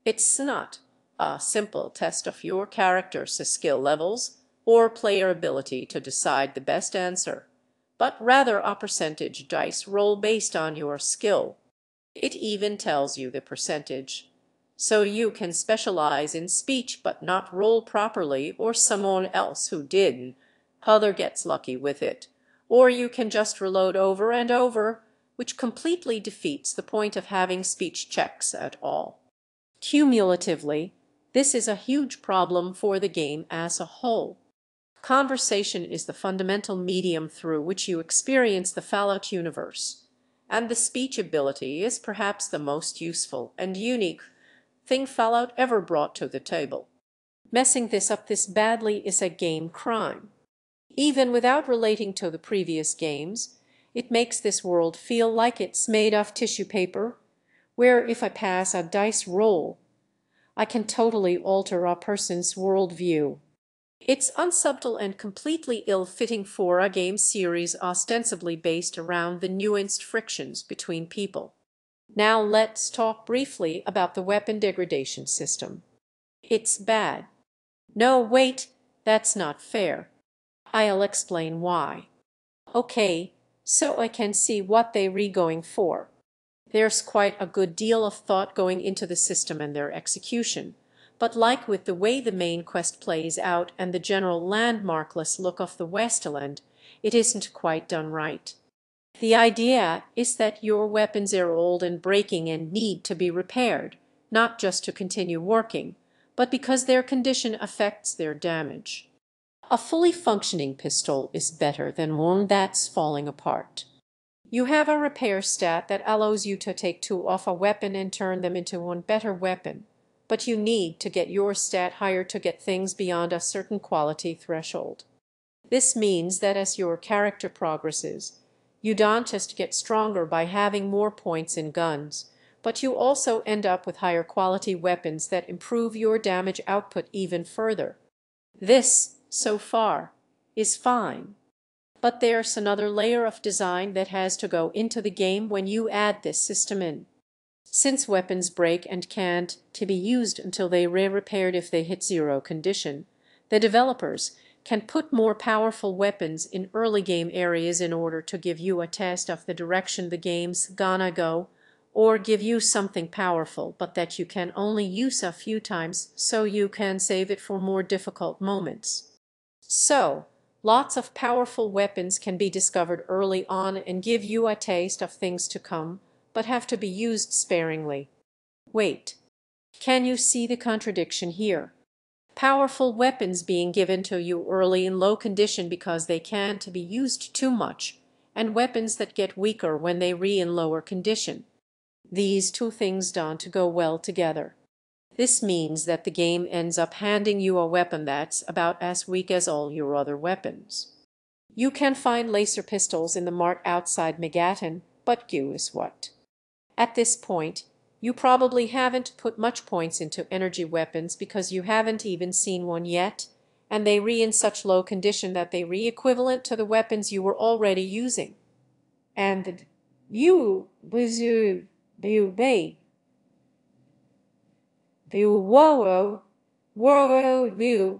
it's not a simple test of your character's skill levels or player ability to decide the best answer. but rather a percentage dice roll based on your skill. It even tells you the percentage. So you can specialize in speech but not roll properly, or someone else who did other gets lucky with it. Or you can just reload over and over, which completely defeats the point of having speech checks at all. Cumulatively, this is a huge problem for the game as a whole. Conversation is the fundamental medium through which you experience the Fallout universe, and the speech ability is perhaps the most useful and unique thing Fallout ever brought to the table. Messing this up this badly is a game crime. Even without relating to the previous games, it makes this world feel like it's made of tissue paper, where if I pass a dice roll, I can totally alter a person's worldview. It's unsubtle and completely ill-fitting for a game series ostensibly based around the nuanced frictions between people. Now let's talk briefly about the weapon degradation system. It's bad. No, wait, that's not fair. I'll explain why. Okay, so I can see what they re going for. There's quite a good deal of thought going into the system and their execution, but like with the way the main quest plays out and the general landmarkless look of the Westland, it isn't quite done right. The idea is that your weapons are old and breaking and need to be repaired, not just to continue working, but because their condition affects their damage. A fully functioning pistol is better than one that's falling apart. You have a repair stat that allows you to take two off a weapon and turn them into one better weapon, but you need to get your stat higher to get things beyond a certain quality threshold. This means that as your character progresses, you don't just get stronger by having more points in guns, but you also end up with higher quality weapons that improve your damage output even further. This, so far, is fine. But there's another layer of design that has to go into the game when you add this system in. Since weapons break and can't to be used until they repaired if they hit zero condition, the developers can put more powerful weapons in early game areas in order to give you a taste of the direction the game's gonna go, or give you something powerful but that you can only use a few times so you can save it for more difficult moments. So, lots of powerful weapons can be discovered early on and give you a taste of things to come, but have to be used sparingly. Wait, can you see the contradiction here? Powerful weapons being given to you early in low condition because they can't be used too much, and weapons that get weaker when they in lower condition. These two things don't go well together. This means that the game ends up handing you a weapon that's about as weak as all your other weapons. You can find laser pistols in the mart outside Megaton, but guess what? At this point, you probably haven't put much points into energy weapons because you haven't even seen one yet, and they in such low condition that they equivalent to the weapons you were already using. And you may whoa whoa you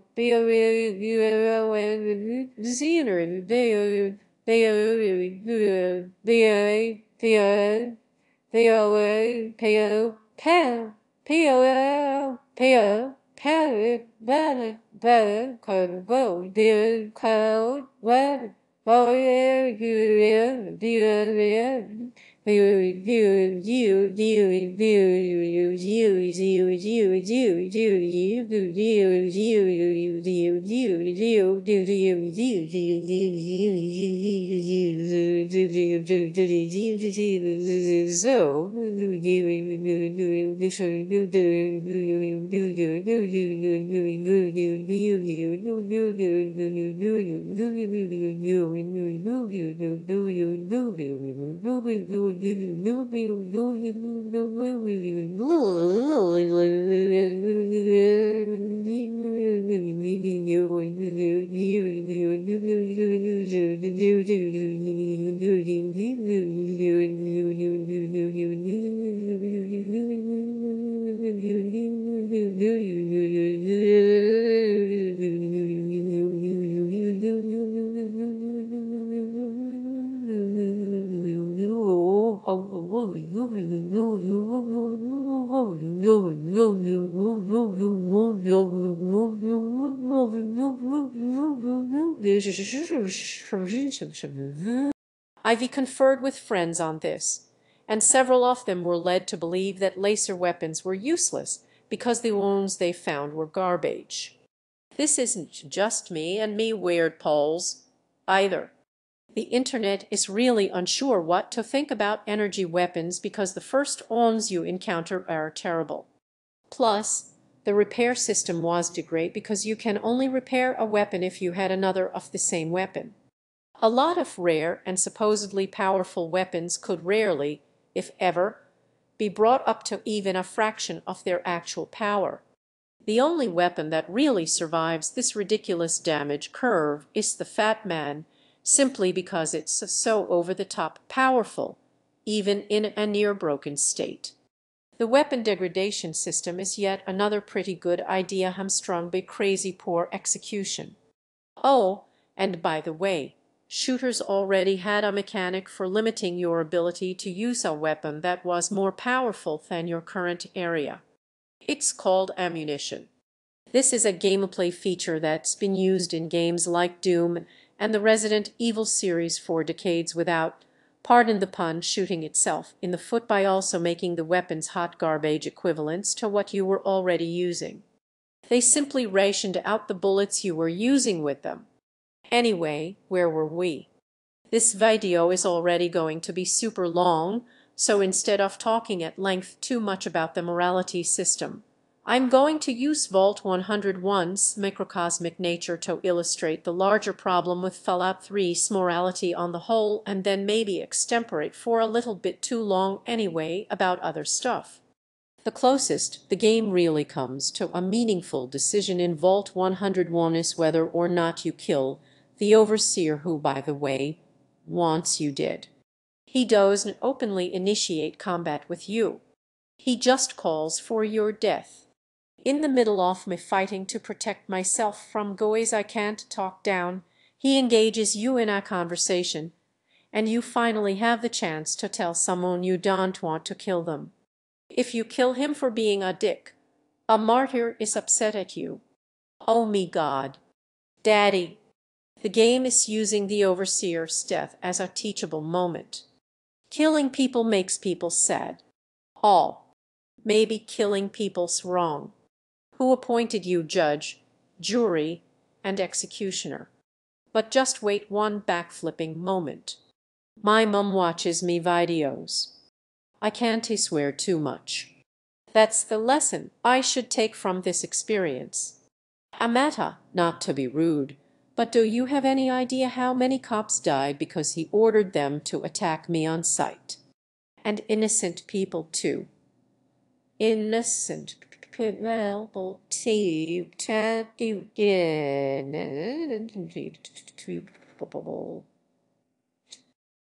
Ivy conferred with friends on this, and several of them were led to believe that laser weapons were useless because the ones they found were garbage. This isn't just me and me weird Poles either. The internet is really unsure what to think about energy weapons because the first ones you encounter are terrible. Plus, the repair system was degraded because you can only repair a weapon if you had another of the same weapon. A lot of rare and supposedly powerful weapons could rarely, if ever, be brought up to even a fraction of their actual power. The only weapon that really survives this ridiculous damage curve is the Fat Man, simply because it's so over-the-top powerful, even in a near-broken state. The weapon degradation system is yet another pretty good idea hamstrung by crazy poor execution. Oh, and by the way, shooters already had a mechanic for limiting your ability to use a weapon that was more powerful than your current area. It's called ammunition. This is a gameplay feature that's been used in games like Doom and the Resident Evil series for decades without, pardon the pun, shooting itself in the foot by also making the weapons hot garbage equivalents to what you were already using. They simply rationed out the bullets you were using with them. Anyway, where were we? This video is already going to be super long, so instead of talking at length too much about the morality system, I'm going to use Vault 101's microcosmic nature to illustrate the larger problem with Fallout 3's morality on the whole, and then maybe extemporate for a little bit too long anyway about other stuff. The closest the game really comes to a meaningful decision in Vault 101 is whether or not you kill the Overseer, who, by the way, wants you dead. He doesn't openly initiate combat with you. He just calls for your death. In the middle of me fighting to protect myself from guys I can't talk down, he engages you in a conversation, and you finally have the chance to tell someone you don't want to kill them. If you kill him for being a dick, a martyr is upset at you. Oh me God. Daddy. The game is using the Overseer's death as a teachable moment. Killing people makes people sad. Maybe killing people's wrong. Who appointed you judge, jury, and executioner? But just wait one backflipping moment. My mum watches me videos. I can't swear too much. That's the lesson I should take from this experience. Amata, not to be rude, but do you have any idea how many cops died because he ordered them to attack me on sight? And innocent people too. Innocent people too.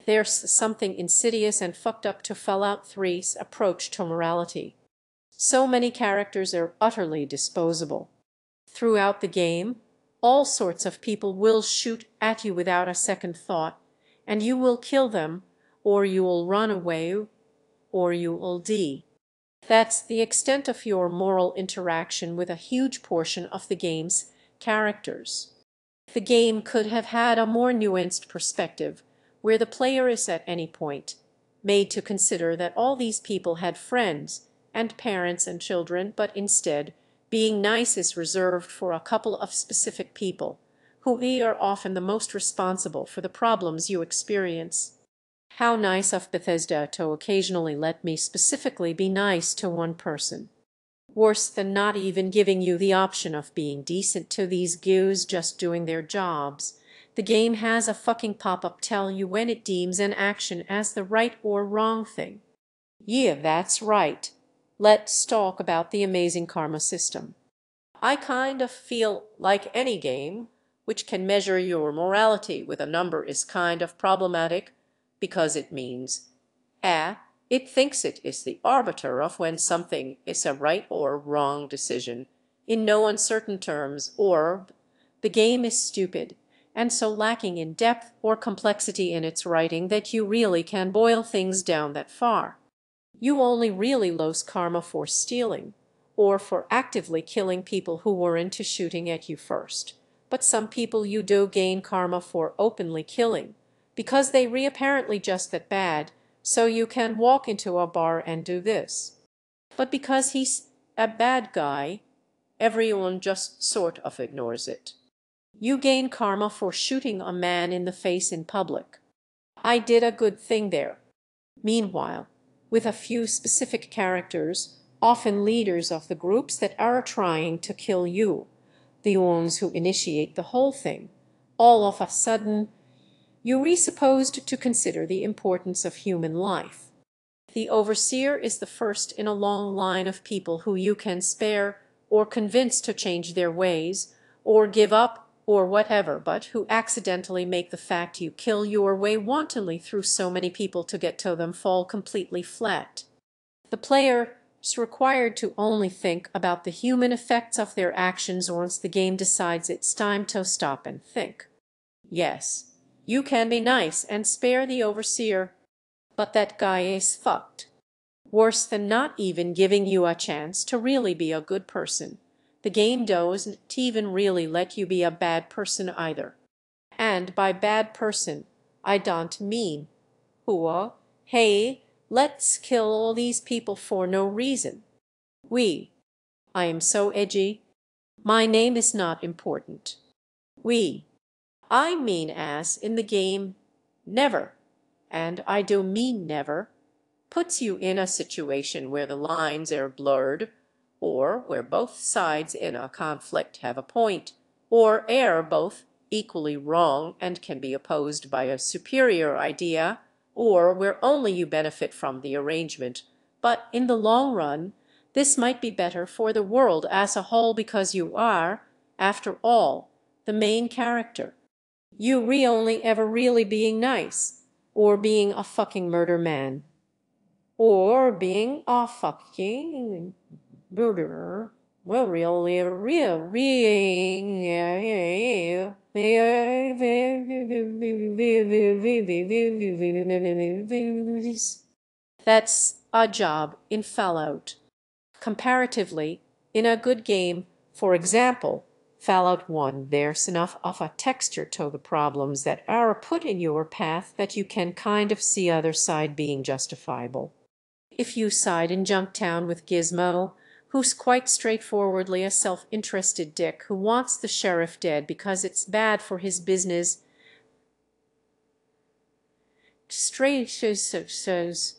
There's something insidious and fucked up to Fallout 3's approach to morality. So many characters are utterly disposable. Throughout the game, all sorts of people will shoot at you without a second thought, and you will kill them, or you will run away, or you will die. That's the extent of your moral interaction with a huge portion of the game's characters. The game could have had a more nuanced perspective, where the player is at any point made to consider that all these people had friends and parents and children, but instead being nice is reserved for a couple of specific people, who are often the most responsible for the problems you experience. How nice of Bethesda to occasionally let me specifically be nice to one person. Worse than not even giving you the option of being decent to these guys just doing their jobs. The game has a fucking pop-up tell you when it deems an action as the right or wrong thing. Yeah, that's right. Let's talk about the amazing karma system. I kind of feel like any game which can measure your morality with a number is kind of problematic, because it means it thinks it is the arbiter of when something is a right or wrong decision in no uncertain terms, or the game is stupid and so lacking in depth or complexity in its writing that you really can boil things down that far. You only really lose karma for stealing, or for actively killing people who weren't shooting at you first. But some people you do gain karma for openly killing, because they apparently just that bad, so you can walk into a bar and do this. But because he's a bad guy, everyone just sort of ignores it. You gain karma for shooting a man in the face in public. I did a good thing there. Meanwhile, with a few specific characters, often leaders of the groups that are trying to kill you, the ones who initiate the whole thing, all of a sudden, you're supposed to consider the importance of human life. The overseer is the first in a long line of people who you can spare or convince to change their ways, or give up, or whatever, but who accidentally make the fact you kill your way wantonly through so many people to get to them fall completely flat. The player is required to only think about the human effects of their actions once the game decides it's time to stop and think. Yes, you can be nice and spare the overseer, but that guy is fucked. Worse than not even giving you a chance to really be a good person. The game doesn't even really let you be a bad person either. And by bad person, I don't mean, hey, let's kill all these people for no reason. I am so edgy. My name is not important. I mean as in the game, never, and I do mean never, puts you in a situation where the lines are blurred, or where both sides in a conflict have a point, or are both equally wrong and can be opposed by a superior idea, or where only you benefit from the arrangement. But in the long run, this might be better for the world as a whole because you are, after all, the main character. You only ever really being nice, or being a fucking murder man, or being a fucking murderer. Well, really, that's a job in Fallout. Comparatively, in a good game, for example, Fallout 1, there's enough of a texture to the problems that are put in your path that you can kind of see other side being justifiable. If you side in Junktown with Gizmo, who's quite straightforwardly a self-interested dick who wants the sheriff dead because it's bad for his business, straight says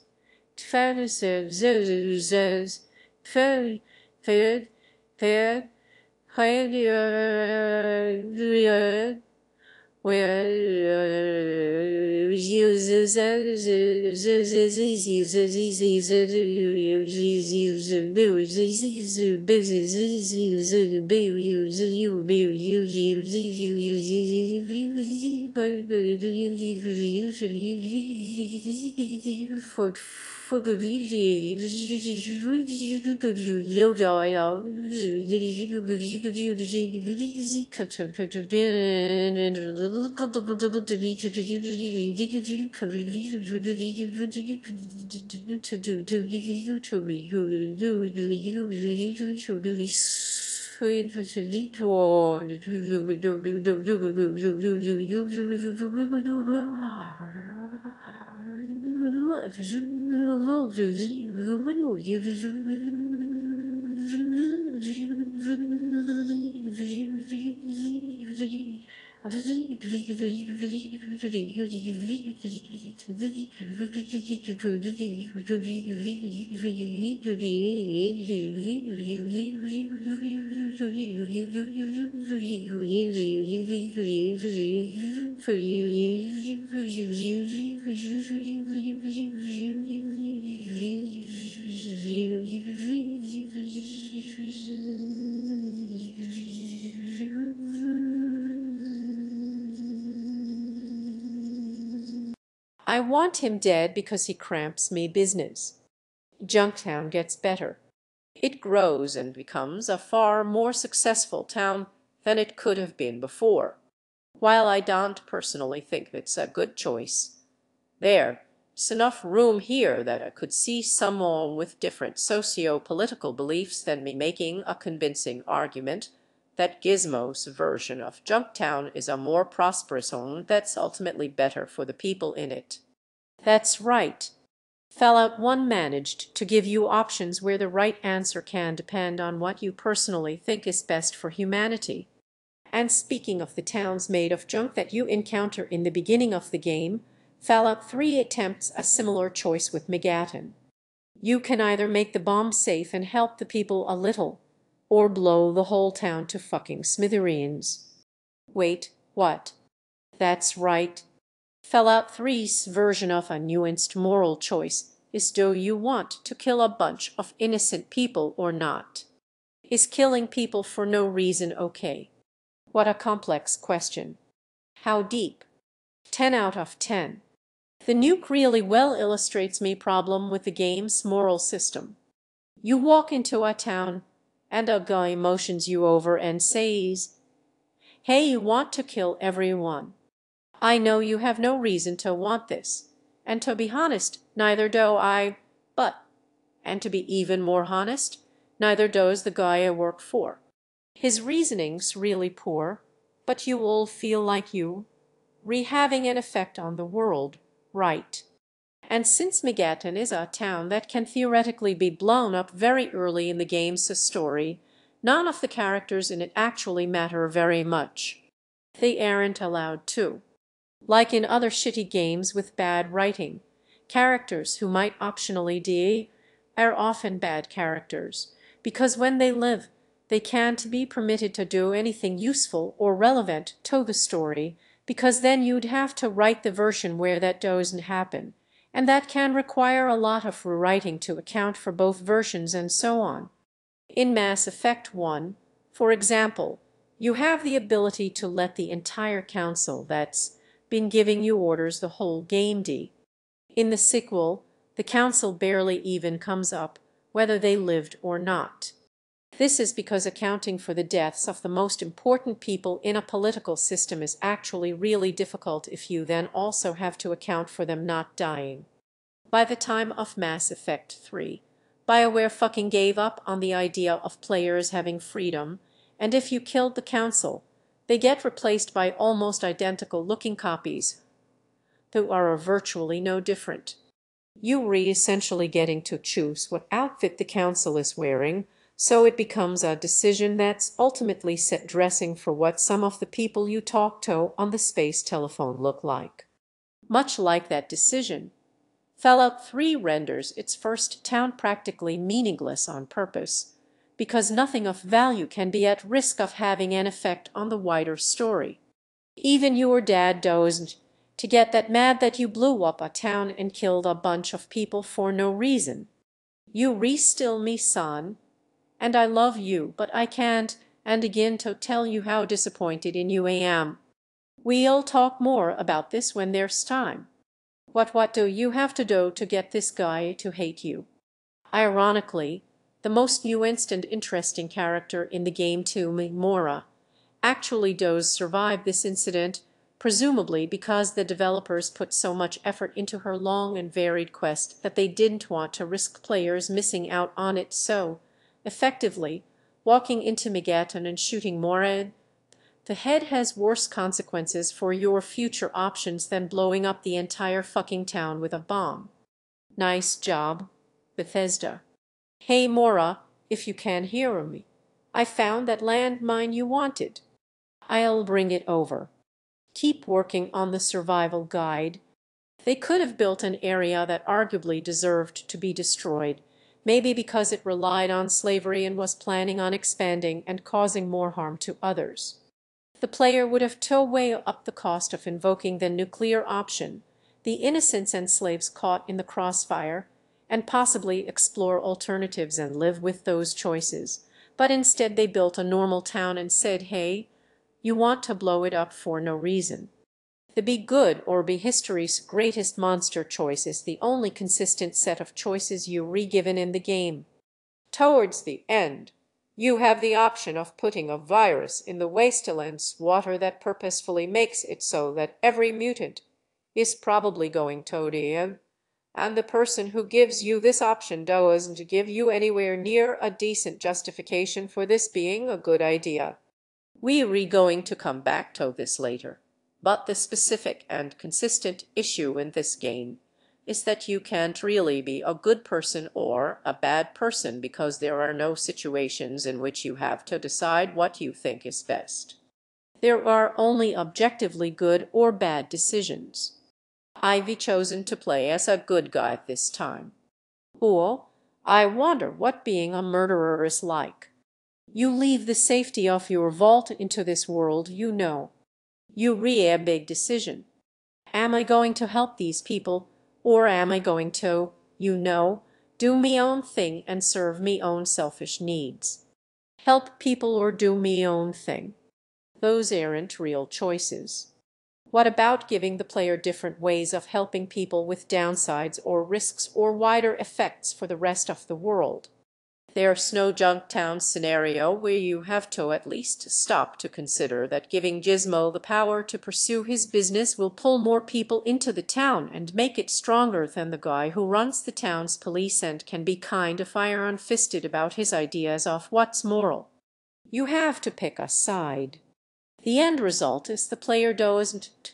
I want him dead because he cramps me business. Junktown gets better. It grows and becomes a far more successful town than it could have been before. While I don't personally think it's a good choice, there There's enough room here that I could see someone with different socio-political beliefs than me making a convincing argument that Gizmo's version of Junktown is a more prosperous one that's ultimately better for the people in it. That's right. Fallout 1 managed to give you options where the right answer can depend on what you personally think is best for humanity. And speaking of the towns made of junk that you encounter in the beginning of the game, Fallout 3 attempts a similar choice with Megaton. You can either make the bomb safe and help the people a little, or blow the whole town to fucking smithereens. Wait, what? That's right. Fallout 3's version of a nuanced moral choice is, do you want to kill a bunch of innocent people or not? Is killing people for no reason okay? What a complex question. How deep? 10 out of 10. The nuke really well illustrates my problem with the game's moral system. You walk into a town, and a guy motions you over and says, "Hey, you want to kill everyone. I know you have no reason to want this, and to be honest, neither do I, but, and to be even more honest, neither does the guy I work for. His reasoning's really poor, but you all feel like you having an effect on the world, right? And since Megaton is a town that can theoretically be blown up very early in the game's story, none of the characters in it actually matter very much. They aren't allowed to. Like in other shitty games with bad writing, characters who might optionally die are often bad characters, because when they live, they can't be permitted to do anything useful or relevant to the story, because then you'd have to write the version where that doesn't happen, and that can require a lot of rewriting to account for both versions and so on. In Mass Effect 1, for example, you have the ability to let the entire council that's been giving you orders the whole game die. In the sequel, the council barely even comes up, whether they lived or not. This is because accounting for the deaths of the most important people in a political system is actually really difficult if you then also have to account for them not dying. By the time of Mass Effect 3, BioWare fucking gave up on the idea of players having freedom, and if you killed the council, they get replaced by almost identical looking copies who are virtually no different. You are essentially getting to choose what outfit the council is wearing, so it becomes a decision that's ultimately set dressing for what some of the people you talk to on the space telephone look like. Much like that decision, Fallout 3 renders its first town practically meaningless on purpose, because nothing of value can be at risk of having an effect on the wider story. Even your dad doesn't to get that mad that you blew up a town and killed a bunch of people for no reason. You re-still me, son, and I love you, but I can't and again to tell you how disappointed in you I am. We'll talk more about this when there's time. What do you have to do to get this guy to hate you? Ironically, the most nuanced and interesting character in the game too, Mora, actually does survive this incident, presumably because the developers put so much effort into her long and varied quest that they didn't want to risk players missing out on it, so, effectively, walking into Megaton and shooting Mora the head has worse consequences for your future options than blowing up the entire fucking town with a bomb. Nice job, Bethesda. Hey Mora, if you can hear me, I found that landmine you wanted. I'll bring it over. Keep working on the survival guide. They could have built an area that arguably deserved to be destroyed, maybe because it relied on slavery and was planning on expanding and causing more harm to others. The player would have to weigh up the cost of invoking the nuclear option, the innocents and slaves caught in the crossfire, and possibly explore alternatives and live with those choices. But instead they built a normal town and said, hey, you want to blow it up for no reason. The be good or be history's greatest monster choice is the only consistent set of choices you re-given in the game. Towards the end, you have the option of putting a virus in the wasteland's water that purposefully makes it so that every mutant is probably going to die. And the person who gives you this option doesn't give you anywhere near a decent justification for this being a good idea. We're going to come back to this later, but the specific and consistent issue in this game is that you can't really be a good person or a bad person because there are no situations in which you have to decide what you think is best. There are only objectively good or bad decisions. I've chosen to play as a good guy this time. Or, I wonder what being a murderer is like. You leave the safety of your vault into this world, you know. You a big decision. Am I going to help these people, or am I going to, do me own thing and serve me own selfish needs? Help people or do me own thing? Those aren't real choices. What about giving the player different ways of helping people with downsides or risks or wider effects for the rest of the world? There's no Junktown scenario where you have to at least stop to consider that giving Gizmo the power to pursue his business will pull more people into the town and make it stronger than the guy who runs the town's police and can be kind of iron-fisted about his ideas of what's moral. You have to pick a side. The end result is the player doesn't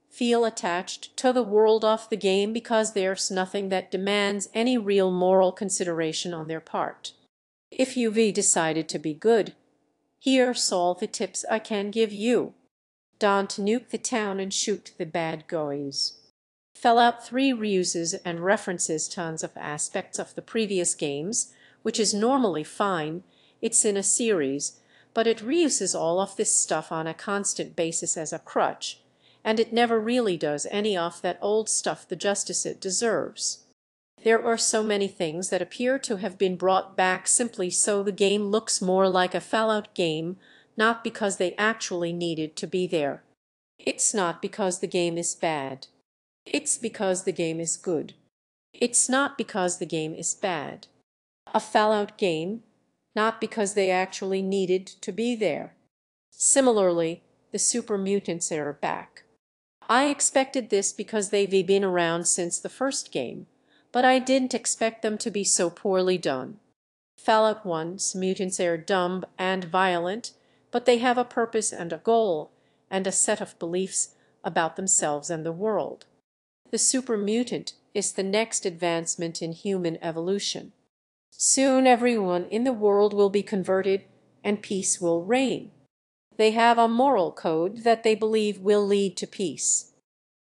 feel attached to the world of the game because there's nothing that demands any real moral consideration on their part. If you've decided to be good, here's all the tips I can give you. Don't nuke the town and shoot the bad guys. Fallout 3 reuses and references tons of aspects of the previous games, which is normally fine. It's in a series, but it reuses all of this stuff on a constant basis as a crutch, and it never really does any of that old stuff the justice it deserves. There are so many things that appear to have been brought back simply so the game looks more like a Fallout game, not because they actually needed to be there. It's not because the game is bad. It's because the game is good. It's not because the game is bad. A Fallout game, not because they actually needed to be there. Similarly, the super mutants are back. I expected this because they've been around since the first game, but I didn't expect them to be so poorly done. Fallout 1's mutants are dumb and violent, but they have a purpose and a goal, and a set of beliefs about themselves and the world. The super mutant is the next advancement in human evolution. Soon everyone in the world will be converted and peace will reign. They have a moral code that they believe will lead to peace.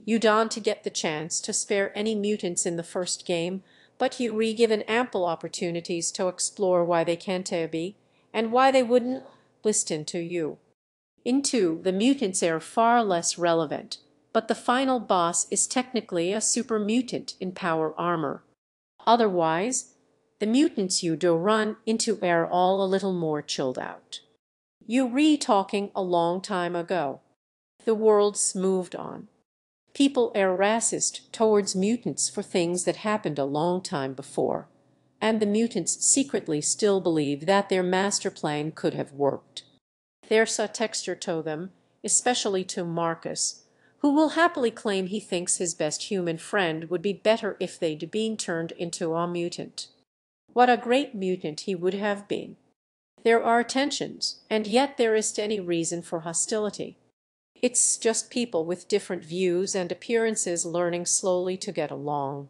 You don't get the chance to spare any mutants in the first game, but you are given ample opportunities to explore why they can't be, and why they wouldn't listen to you. In 2, the mutants are far less relevant, but the final boss is technically a super mutant in power armor. Otherwise, the mutants you do run into are all a little more chilled out. You talking a long time ago. The world's moved on. People are racist towards mutants for things that happened a long time before, and the mutants secretly still believe that their master plan could have worked. There's a texture to them, especially to Marcus, who will happily claim he thinks his best human friend would be better if they'd been turned into a mutant. What a great mutant he would have been. There are tensions, and yet there isn't any reason for hostility. It's just people with different views and appearances learning slowly to get along.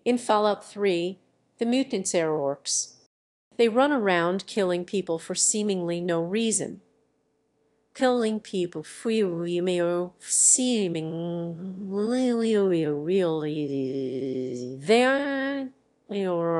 In Fallout 3, the mutants are orcs. They run around killing people for seemingly no reason. Killing people for seemingly really they're you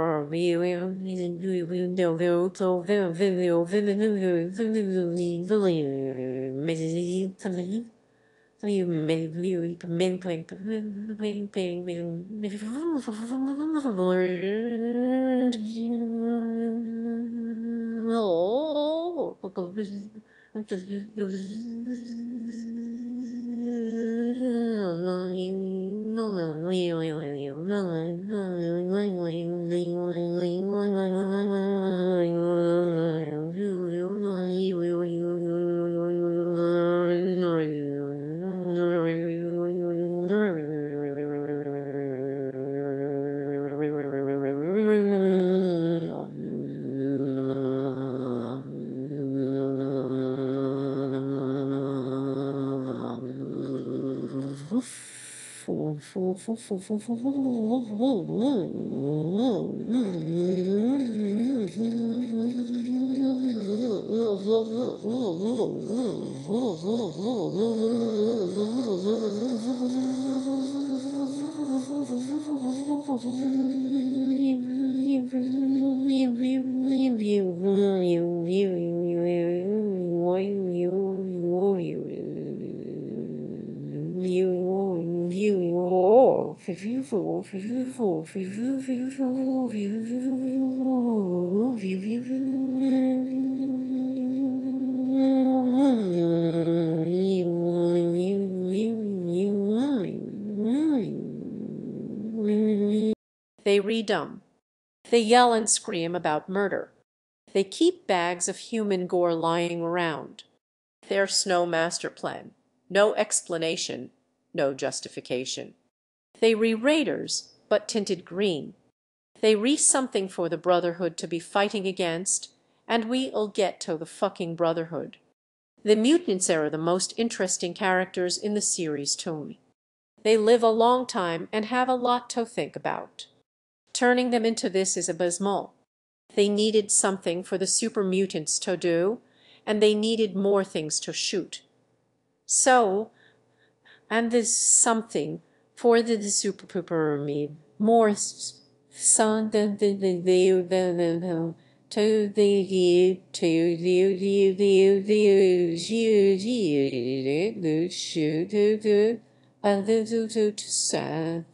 They redum. They yell and scream about murder. They keep bags of human gore lying around. There's no master plan, no explanation, no justification. They re-raiders, but tinted green. They re-something for the Brotherhood to be fighting against, and we'll get to the fucking Brotherhood. The mutants are the most interesting characters in the series to me. They live a long time and have a lot to think about. Turning them into this is abysmal. They needed something for the super mutants to do, and they needed more things to shoot. So, and this something for the super pooper me more sun than the to the shoot and the to sad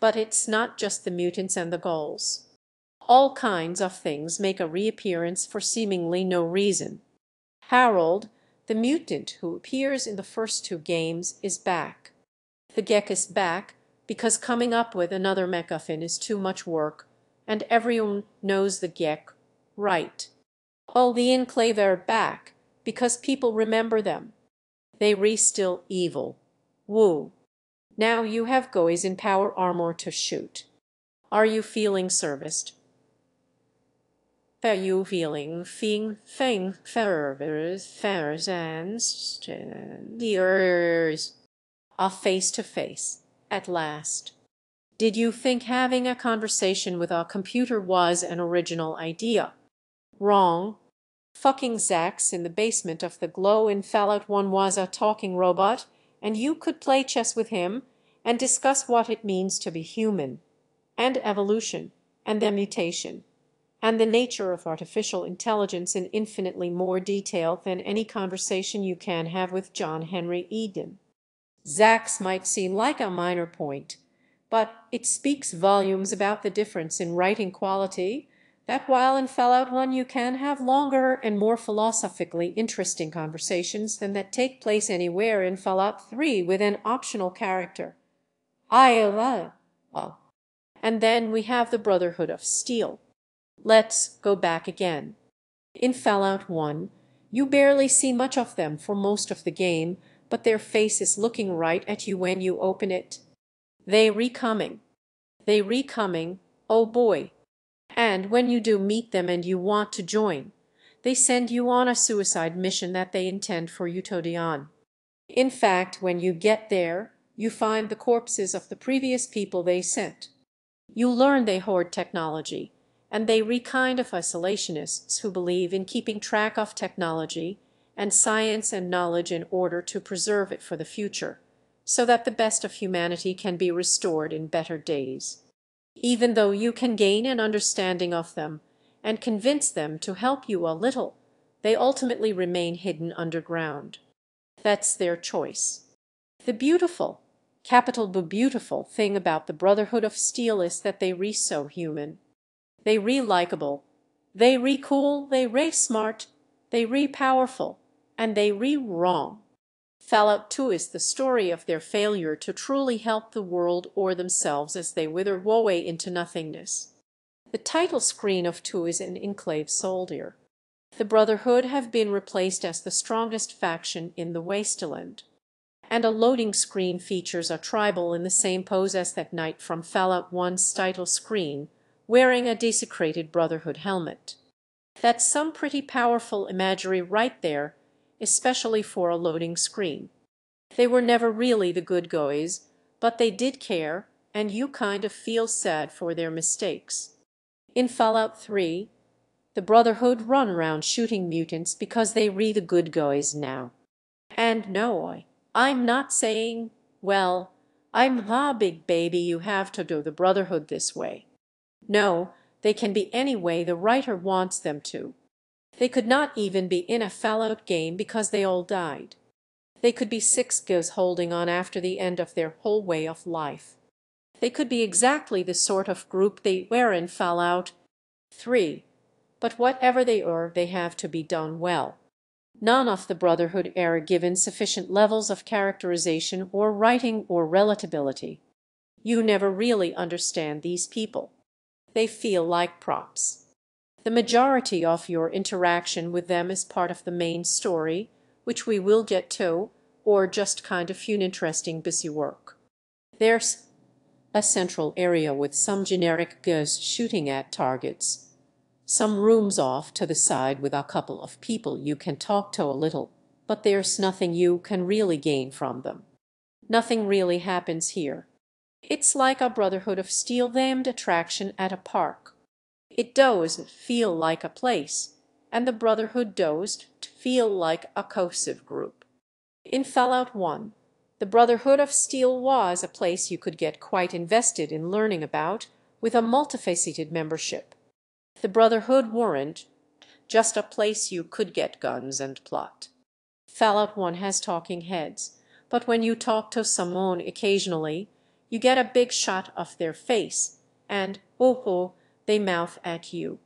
But it's not just the mutants and the ghouls. All kinds of things make a reappearance for seemingly no reason. Harold, the mutant who appears in the first two games, is back. The Gek is back because coming up with another MacGuffin is too much work, and everyone knows the Gek, right? All the Enclave are back because people remember them. They re-still evil. Woo. Now you have goys in power armor to shoot. Are you feeling serviced? Are you feeling fairs and ears? A face-to-face, at last. Did you think having a conversation with a computer was an original idea? Wrong. Fucking Zax in the basement of the Glow in Fallout 1 was a talking robot, and you could play chess with him and discuss what it means to be human, and evolution, and the mutation, and the nature of artificial intelligence in infinitely more detail than any conversation you can have with John Henry Eden. Zax might seem like a minor point, but it speaks volumes about the difference in writing quality, that while in Fallout 1 you can have longer and more philosophically interesting conversations than that take place anywhere in Fallout 3 with an optional character. And then we have the Brotherhood of Steel. Let's go back again. In Fallout 1, you barely see much of them for most of the game, but their face is looking right at you when you open it. They re-coming. They re-coming, oh boy. And when you do meet them and you want to join, they send you on a suicide mission that they intend for you to die on. In fact, when you get there, you find the corpses of the previous people they sent. You learn they hoard technology, and they re-kind of isolationists who believe in keeping track of technology and science and knowledge in order to preserve it for the future, so that the best of humanity can be restored in better days. Even though you can gain an understanding of them and convince them to help you a little, they ultimately remain hidden underground. That's their choice. The beautiful, capital B beautiful thing about the Brotherhood of Steel is that they re-so human. They re-likable, they re-cool, they re-smart, they re-powerful, and they re-wrong. Fallout 2 is the story of their failure to truly help the world or themselves as they wither away into nothingness. The title screen of 2 is an Enclave soldier. The Brotherhood have been replaced as the strongest faction in the Wasteland. And a loading screen features a tribal in the same pose as that knight from Fallout 1's title screen, wearing a desecrated Brotherhood helmet. That's some pretty powerful imagery right there, especially for a loading screen. They were never really the good guys, but they did care, and you kind of feel sad for their mistakes. In Fallout 3, the Brotherhood run around shooting mutants because they re the good guys now. And no, I'm not saying, well, I'm the big baby you have to do the Brotherhood this way. No, they can be any way the writer wants them to. They could not even be in a Fallout game because they all died. They could be 6 guys holding on after the end of their whole way of life. They could be exactly the sort of group they were in Fallout 3. But whatever they are, they have to be done well. None of the Brotherhood are given sufficient levels of characterization or writing or relatability. You never really understand these people. They feel like props. The majority of your interaction with them is part of the main story, which we will get to, or just kind of fun interesting busy work. There's a central area with some generic guys shooting at targets. Some rooms off to the side with a couple of people you can talk to a little, but there's nothing you can really gain from them. Nothing really happens here. It's like a Brotherhood of Steel-themed attraction at a park. It does feel like a place, and the Brotherhood does feel like a cohesive group. In Fallout 1, the Brotherhood of Steel was a place you could get quite invested in learning about, with a multifaceted membership. The Brotherhood weren't just a place you could get guns and plot. Fallout 1 has talking heads, but when you talk to someone occasionally, you get a big shot of their face, and oh, they mouth at you.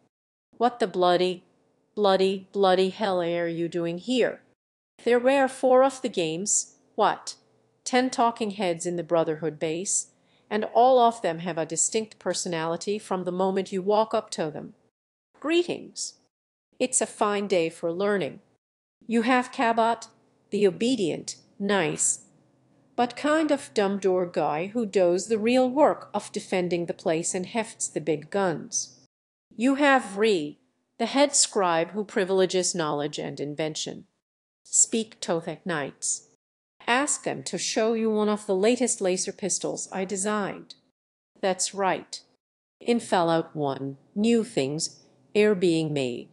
What the bloody hell are you doing here? There were 4 of the games, 10 talking heads in the Brotherhood base, and all of them have a distinct personality from the moment you walk up to them. Greetings. It's a fine day for learning. You have Cabot, the obedient, nice, but kind of dumb-door guy who does the real work of defending the place and hefts the big guns. You have Ree, the head scribe who privileges knowledge and invention. Speak Tothek Knights. Ask them to show you one of the latest laser pistols I designed. That's right. In Fallout 1, new things are being made.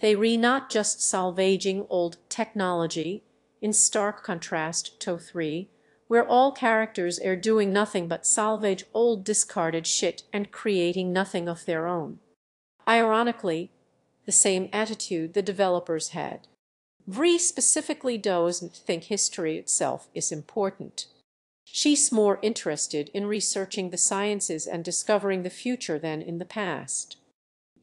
They not just salvaging old technology, in stark contrast to 3, where all characters are doing nothing but salvage old discarded shit and creating nothing of their own. Ironically, the same attitude the developers had. Vree specifically doesn't think history itself is important. She's more interested in researching the sciences and discovering the future than in the past.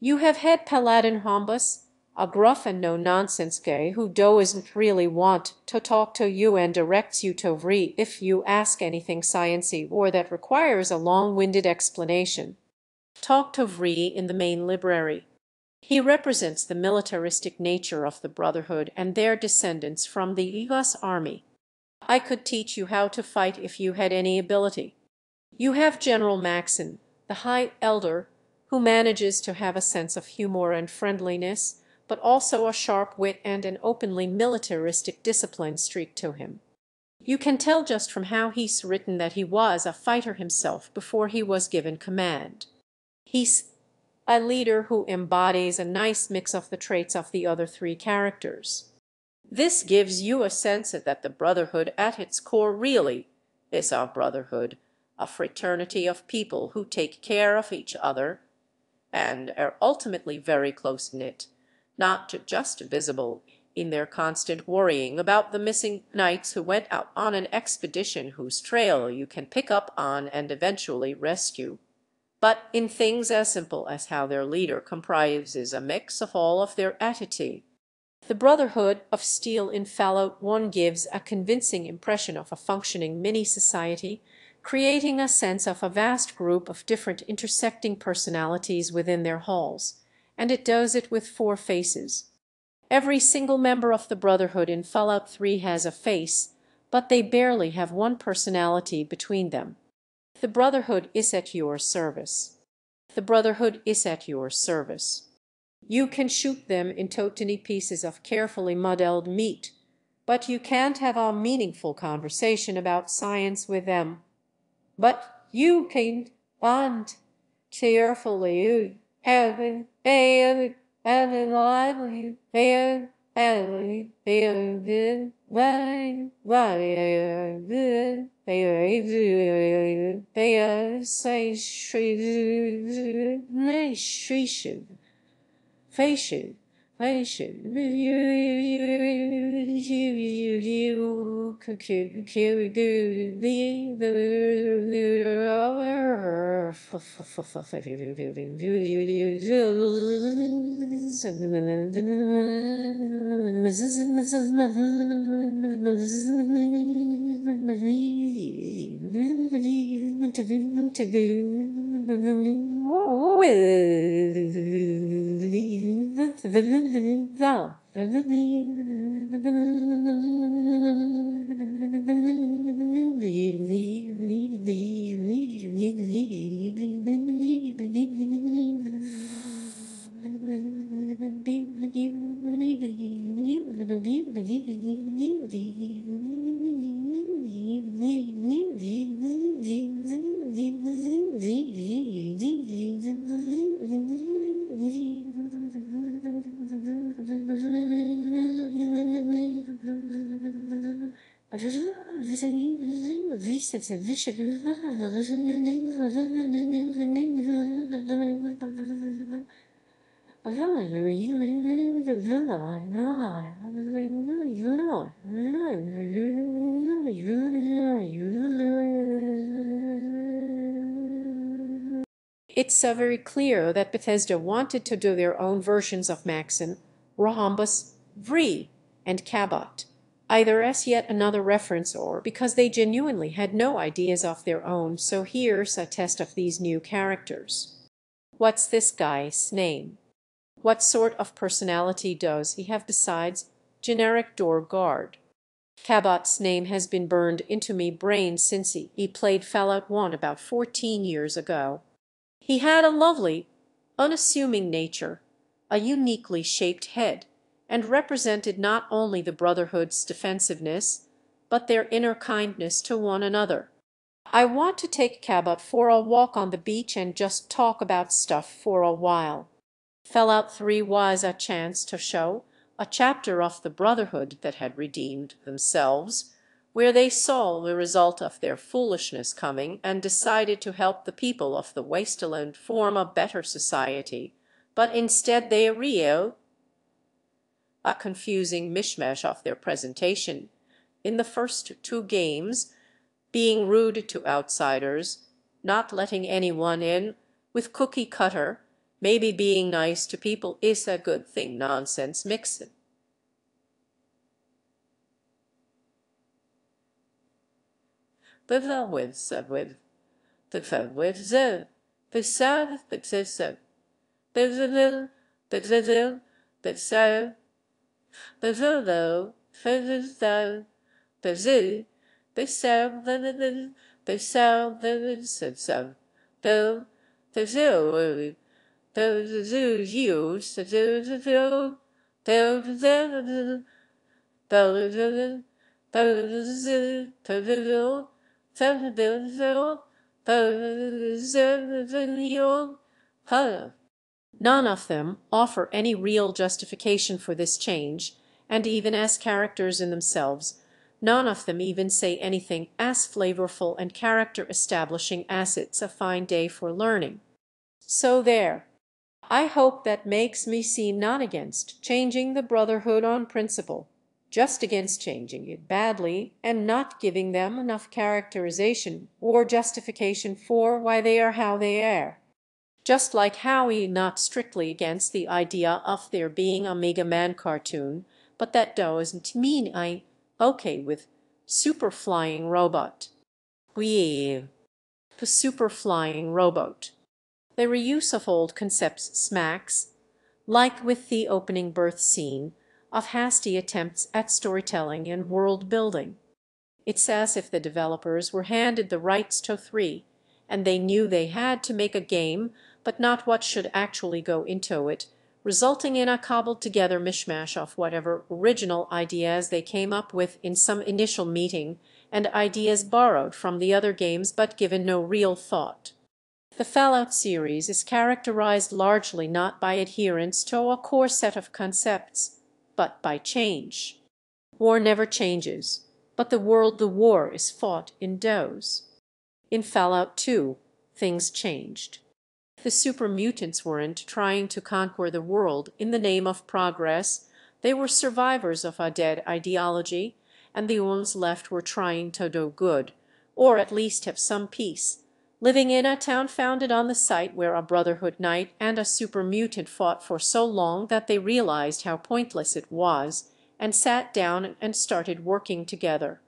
You have had Paladin Hombus, a gruff and no-nonsense guy who doesn't really want to talk to you and directs you to Vree if you ask anything sciency or that requires a long-winded explanation. Talk to Vree in the main library. He represents the militaristic nature of the Brotherhood and their descendants from the US Army. I could teach you how to fight if you had any ability. You have General Maxon, the High Elder, who manages to have a sense of humor and friendliness, but also a sharp wit and an openly militaristic discipline streak to him. You can tell just from how he's written that he was a fighter himself before he was given command. He's a leader who embodies a nice mix of the traits of the other three characters. This gives you a sense that the Brotherhood at its core really is a brotherhood, a fraternity of people who take care of each other and are ultimately very close-knit, not just visible in their constant worrying about the missing knights who went out on an expedition whose trail you can pick up on and eventually rescue, but in things as simple as how their leader comprises a mix of all of their attitude. The Brotherhood of Steel in Fallout 1 gives a convincing impression of a functioning mini-society, creating a sense of a vast group of different intersecting personalities within their halls, and it does it with 4 faces. Every single member of the Brotherhood in Fallout 3 has a face, but they barely have one personality between them. The Brotherhood is at your service. The Brotherhood is at your service. You can shoot them into tiny pieces of carefully muddled meat, but you can't have a meaningful conversation about science with them. But you can bond cheerfully, having and lively and It's very clear that Bethesda wanted to do their own versions of Maxon, Rhombus, Vree, and Cabot, either as yet another reference or because they genuinely had no ideas of their own, so here's a test of these new characters. What's this guy's name? What sort of personality does he have besides generic door guard? Cabot's name has been burned into me brain since he played Fallout 1 about 14 years ago. He had a lovely, unassuming nature, a uniquely shaped head, and represented not only the Brotherhood's defensiveness, but their inner kindness to one another. I want to take Cabot for a walk on the beach and just talk about stuff for a while. Fallout 3 was a chance to show a chapter of the Brotherhood that had redeemed themselves, where they saw the result of their foolishness coming and decided to help the people of the wasteland form a better society, but instead they a confusing mishmash of their presentation in the first 2 games, being rude to outsiders, not letting anyone in, with cookie cutter, maybe being nice to people is a good thing nonsense mixin'. The they sell the they sell the so the zoo the zoo use None of them offer any real justification for this change, and even as characters in themselves, none of them even say anything as flavorful and character establishing as "It's a fine day for learning." So there. I hope that makes me seem not against changing the Brotherhood on principle, just against changing it badly and not giving them enough characterization or justification for why they are how they are. Just like Howie not strictly against the idea of there being a Mega Man cartoon, but that doesn't mean I'm okay with super flying robot. We the super flying robot. The reuse of old concepts smacks, like with the opening birth scene, of hasty attempts at storytelling and world building. It's as if the developers were handed the rights to 3, and they knew they had to make a game, but not what should actually go into it, resulting in a cobbled-together mishmash of whatever original ideas they came up with in some initial meeting, and ideas borrowed from the other games but given no real thought. The Fallout series is characterized largely not by adherence to a core set of concepts, but by change. War never changes, but the world the war is fought in does. In Fallout 2, things changed. The super mutants weren't trying to conquer the world in the name of progress, they were survivors of a dead ideology, and the ones left were trying to do good, or at least have some peace, living in a town founded on the site where a Brotherhood knight and a super mutant fought for so long that they realized how pointless it was, and sat down and started working together.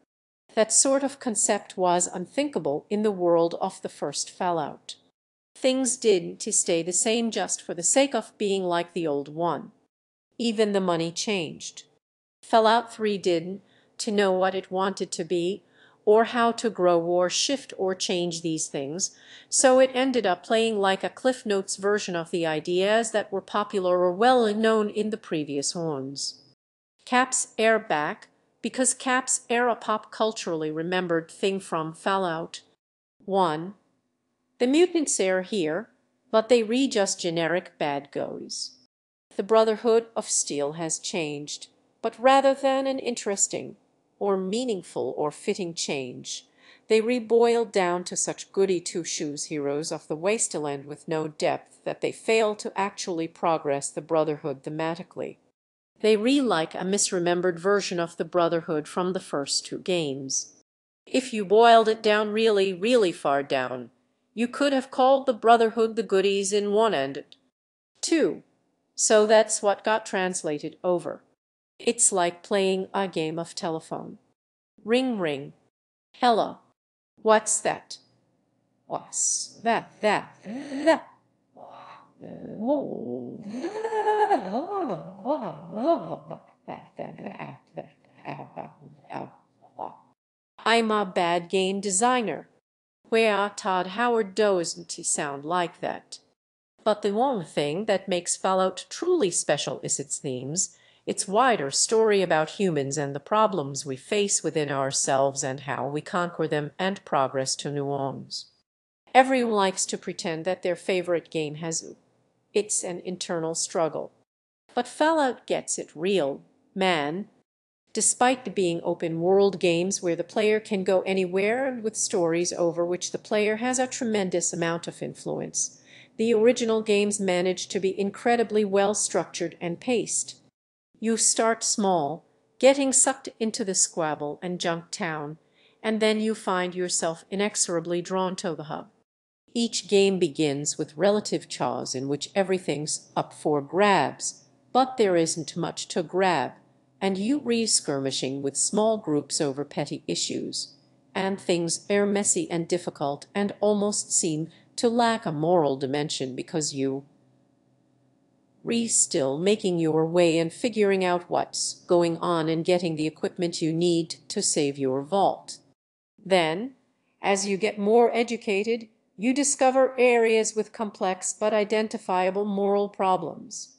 That sort of concept was unthinkable in the world of the first Fallout. Things didn't stay the same just for the sake of being like the old one. Even the money changed. Fallout 3 didn't to know what it wanted to be, or how to grow or shift or change these things, so it ended up playing like a Cliff Notes version of the ideas that were popular or well known in the previous ones. Cap's Air back, because Cap's Air a pop culturally remembered thing from Fallout 1. The mutants are here, but they re just generic bad guys. The Brotherhood of Steel has changed, but rather than an interesting or meaningful or fitting change, they reboiled down to such goody two-shoes heroes of the wasteland with no depth that they fail to actually progress the Brotherhood thematically. They like a misremembered version of the Brotherhood from the first 2 games. If you boiled it down really, really far down, you could have called the Brotherhood the goodies in 1 and 2. So that's what got translated over. It's like playing a game of telephone. Ring ring. Hello. What's that? What's that? That. I'm a bad game designer. Where Todd Howard doesn't sound like that. But the one thing that makes Fallout truly special is its themes, its wider story about humans and the problems we face within ourselves and how we conquer them and progress to new ones. Everyone likes to pretend that their favorite game has it's an internal struggle. But Fallout gets it real, man. Despite being open-world games where the player can go anywhere and with stories over which the player has a tremendous amount of influence, the original games manage to be incredibly well-structured and paced. You start small, getting sucked into the squabble and junk town, and then you find yourself inexorably drawn to the hub. Each game begins with relative chaos in which everything's up for grabs, but there isn't much to grab, and you re-skirmishing with small groups over petty issues, and things are messy and difficult and almost seem to lack a moral dimension because you still making your way and figuring out what's going on and getting the equipment you need to save your vault. Then, as you get more educated, you discover areas with complex but identifiable moral problems.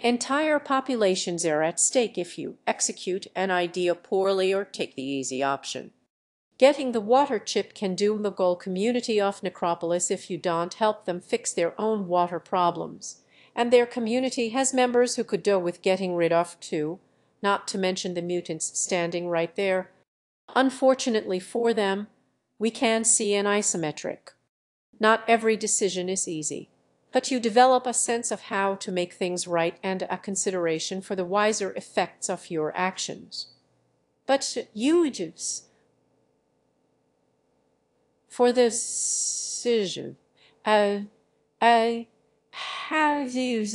Entire populations are at stake if you execute an idea poorly or take the easy option. Getting the water chip can doom the whole community of Necropolis if you don't help them fix their own water problems. And their community has members who could do with getting rid of too, not to mention the mutants standing right there. Unfortunately for them, we can see an isometric. Not every decision is easy, but you develop a sense of how to make things right and a consideration for the wiser effects of your actions. But you just for the decision, I how do you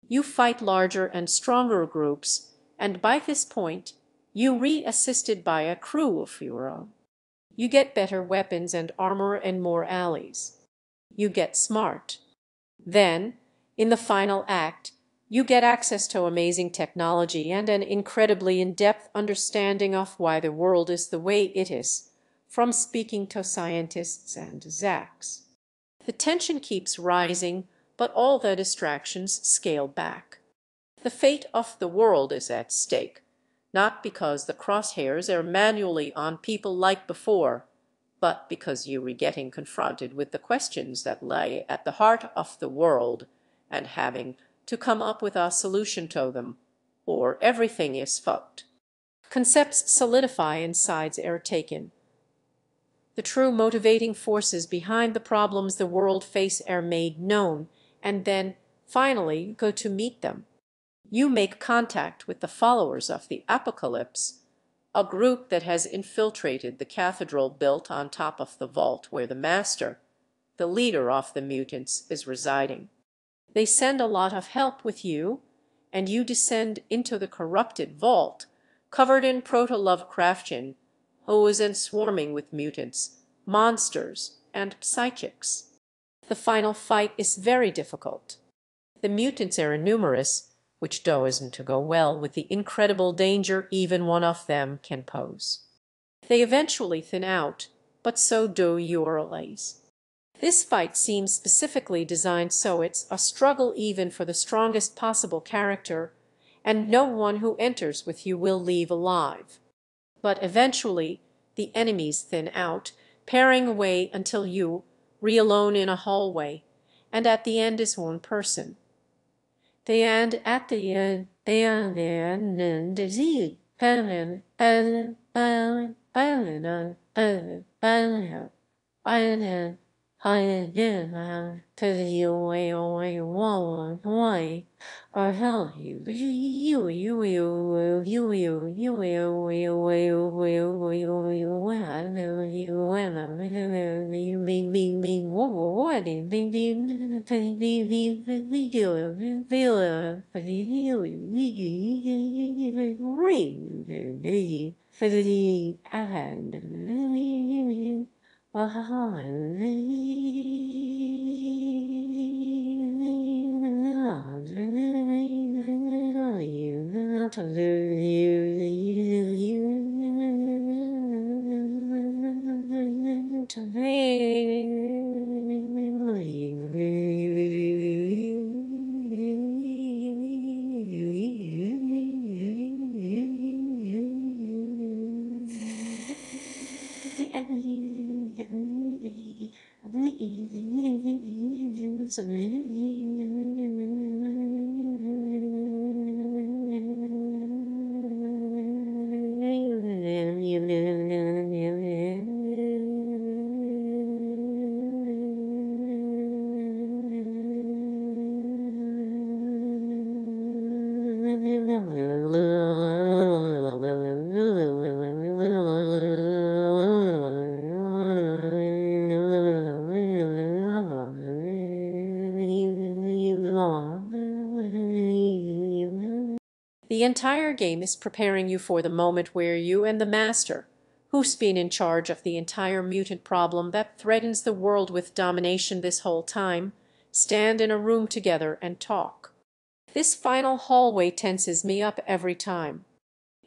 You fight larger and stronger groups, and by this point, you re-assisted by a crew of your own. You get better weapons and armor and more allies. You get smart. Then, in the final act, you get access to amazing technology and an incredibly in-depth understanding of why the world is the way it is, from speaking to scientists and Zax. The tension keeps rising, but all the distractions scale back. The fate of the world is at stake, not because the crosshairs are manually on people like before, but because you are getting confronted with the questions that lie at the heart of the world and having to come up with a solution to them, or everything is fucked. Concepts solidify and sides are taken. The true motivating forces behind the problems the world face are made known, and then, finally, go to meet them. You make contact with the followers of the Apocalypse, a group that has infiltrated the cathedral built on top of the vault where the Master, the leader of the mutants, is residing. They send a lot of help with you, and you descend into the corrupted vault, covered in proto-Lovecraftian, hose and swarming with mutants, monsters, and psychics. The final fight is very difficult. The mutants are numerous, which isn't to go well with the incredible danger even one of them can pose. They eventually thin out, but so do your allies. This fight seems specifically designed so it's a struggle even for the strongest possible character, and no one who enters with you will leave alive. But eventually the enemies thin out, paring away until you, alone in a hallway, and at the end is one person. At the end, the end, I did to you way why or hell The entire game is preparing you for the moment where you and the master, who's been in charge of the entire mutant problem that threatens the world with domination this whole time, stand in a room together and talk. This final hallway tenses me up every time.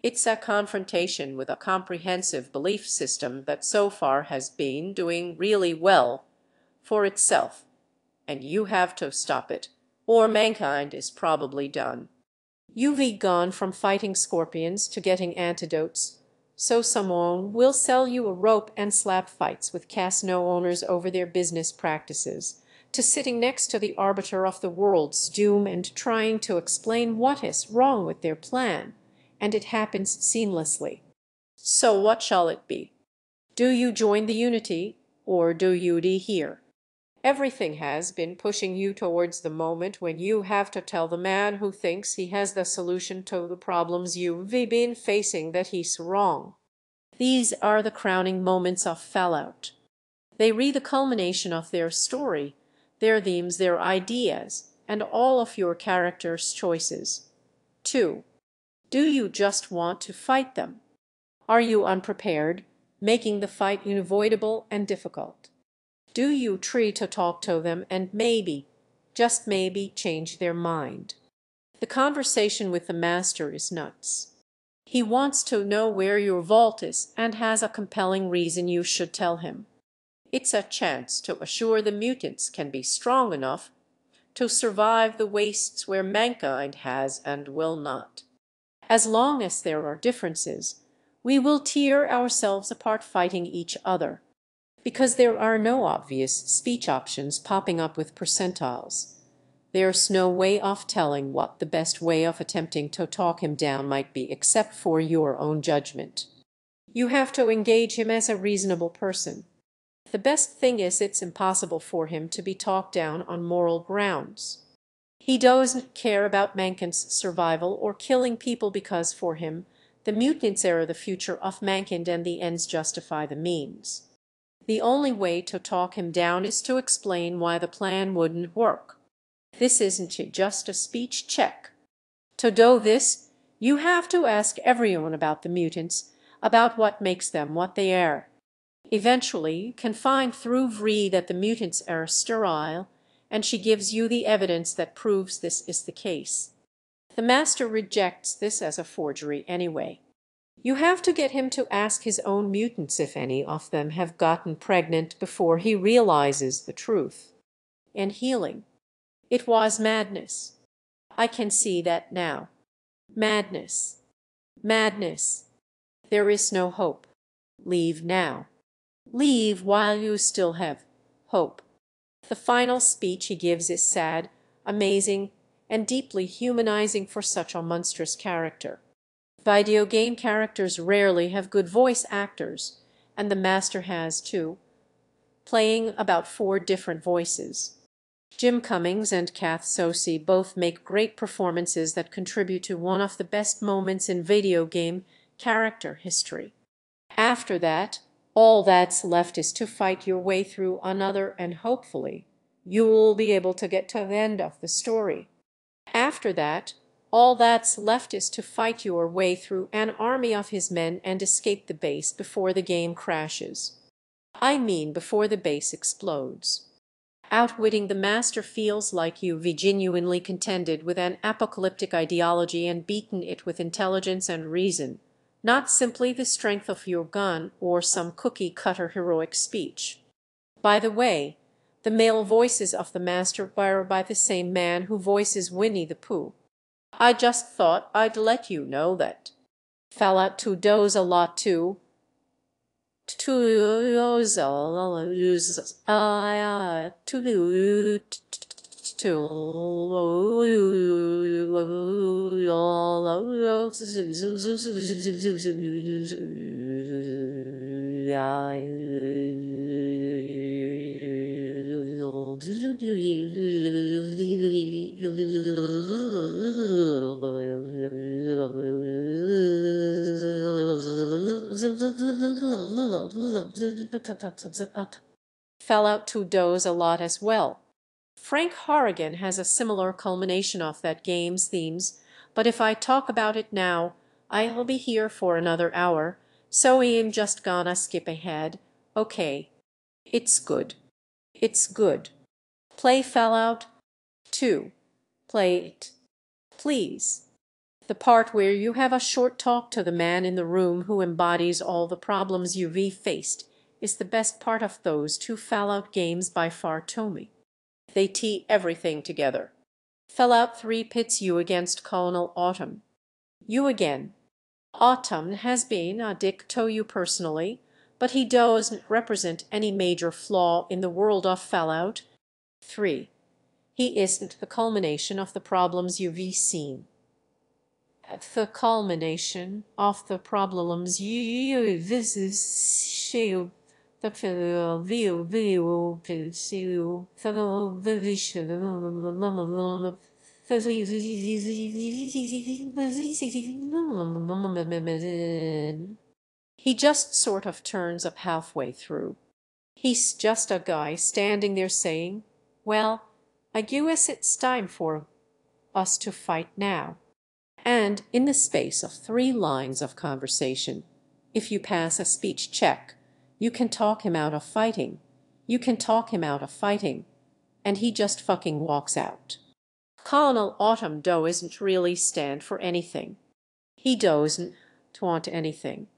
It's a confrontation with a comprehensive belief system that so far has been doing really well for itself, and you have to stop it, or mankind is probably done. You've gone from fighting scorpions to getting antidotes, so someone will sell you a rope and slap fights with Casino owners over their business practices, to sitting next to the arbiter of the world's doom and trying to explain what is wrong with their plan, and it happens seamlessly. So what shall it be? Do you join the unity, or do you adhere? Everything has been pushing you towards the moment when you have to tell the man who thinks he has the solution to the problems you've been facing that he's wrong. These are the crowning moments of Fallout. They read the culmination of their story, their themes, their ideas, and all of your character's choices. 2. Do you just want to fight them? Are you unprepared, making the fight unavoidable and difficult? Do you try to talk to them and maybe, just maybe, change their mind? The conversation with the master is nuts. He wants to know where your vault is and has a compelling reason you should tell him. It's a chance to assure the mutants can be strong enough to survive the wastes where mankind has and will not. As long as there are differences, we will tear ourselves apart fighting each other, because there are no obvious speech options popping up with percentiles. There's no way of telling what the best way of attempting to talk him down might be except for your own judgment. You have to engage him as a reasonable person. The best thing is it's impossible for him to be talked down on moral grounds. He doesn't care about mankind's survival or killing people because for him, the mutants are the future of mankind and the ends justify the means. The only way to talk him down is to explain why the plan wouldn't work. This isn't just a speech check. To do this, you have to ask everyone about the mutants, about what makes them what they are. Eventually, you can find through Vree that the mutants are sterile, and she gives you the evidence that proves this is the case. The master rejects this as a forgery anyway. You have to get him to ask his own mutants if any of them have gotten pregnant before he realizes the truth. And healing. It was madness. I can see that now. Madness. Madness. There is no hope. Leave now. Leave while you still have hope. The final speech he gives is sad, amazing, and deeply humanizing for such a monstrous character. Video game characters rarely have good voice actors, and the master has too. playing about 4 different voices. Jim Cummings and Kath Soucie both make great performances that contribute to one of the best moments in video game character history. After that, all that's left is to fight your way through another, and hopefully you'll be able to get to the end of the story. After that, all that's left is to fight your way through an army of his men and escape the base before the game crashes. I mean before the base explodes. Outwitting the master feels like you've genuinely contended with an apocalyptic ideology and beaten it with intelligence and reason, not simply the strength of your gun or some cookie-cutter heroic speech. By the way, the male voices of the master were by the same man who voices Winnie the Pooh. I just thought I'd let you know that. Fallout 2 does a lot too. Fallout 2 does a lot as well. Frank Horrigan has a similar culmination of that game's themes, but if I talk about it now, I'll be here for another hour, so I'm just gonna skip ahead. Okay. It's good. It's good. Play Fallout 2. Play it. Please. The part where you have a short talk to the man in the room who embodies all the problems you've faced is the best part of those 2 Fallout games by far to me. They tee everything together. Fallout 3 pits you against Colonel Autumn. You again. Autumn has been a dick to you personally, but he doesn't represent any major flaw in the world of Fallout 3. He isn't the culmination of the problems you've seen. The culmination of the problems you've seen. He just sort of turns up halfway through. He's just a guy standing there saying, "Well, I guess it's time for us to fight now." And in the space of 3 lines of conversation, if you pass a speech check, you can talk him out of fighting. You can talk him out of fighting. And he just fucking walks out. Colonel Autumn doesn't really stand for anything. He doesn't want anything.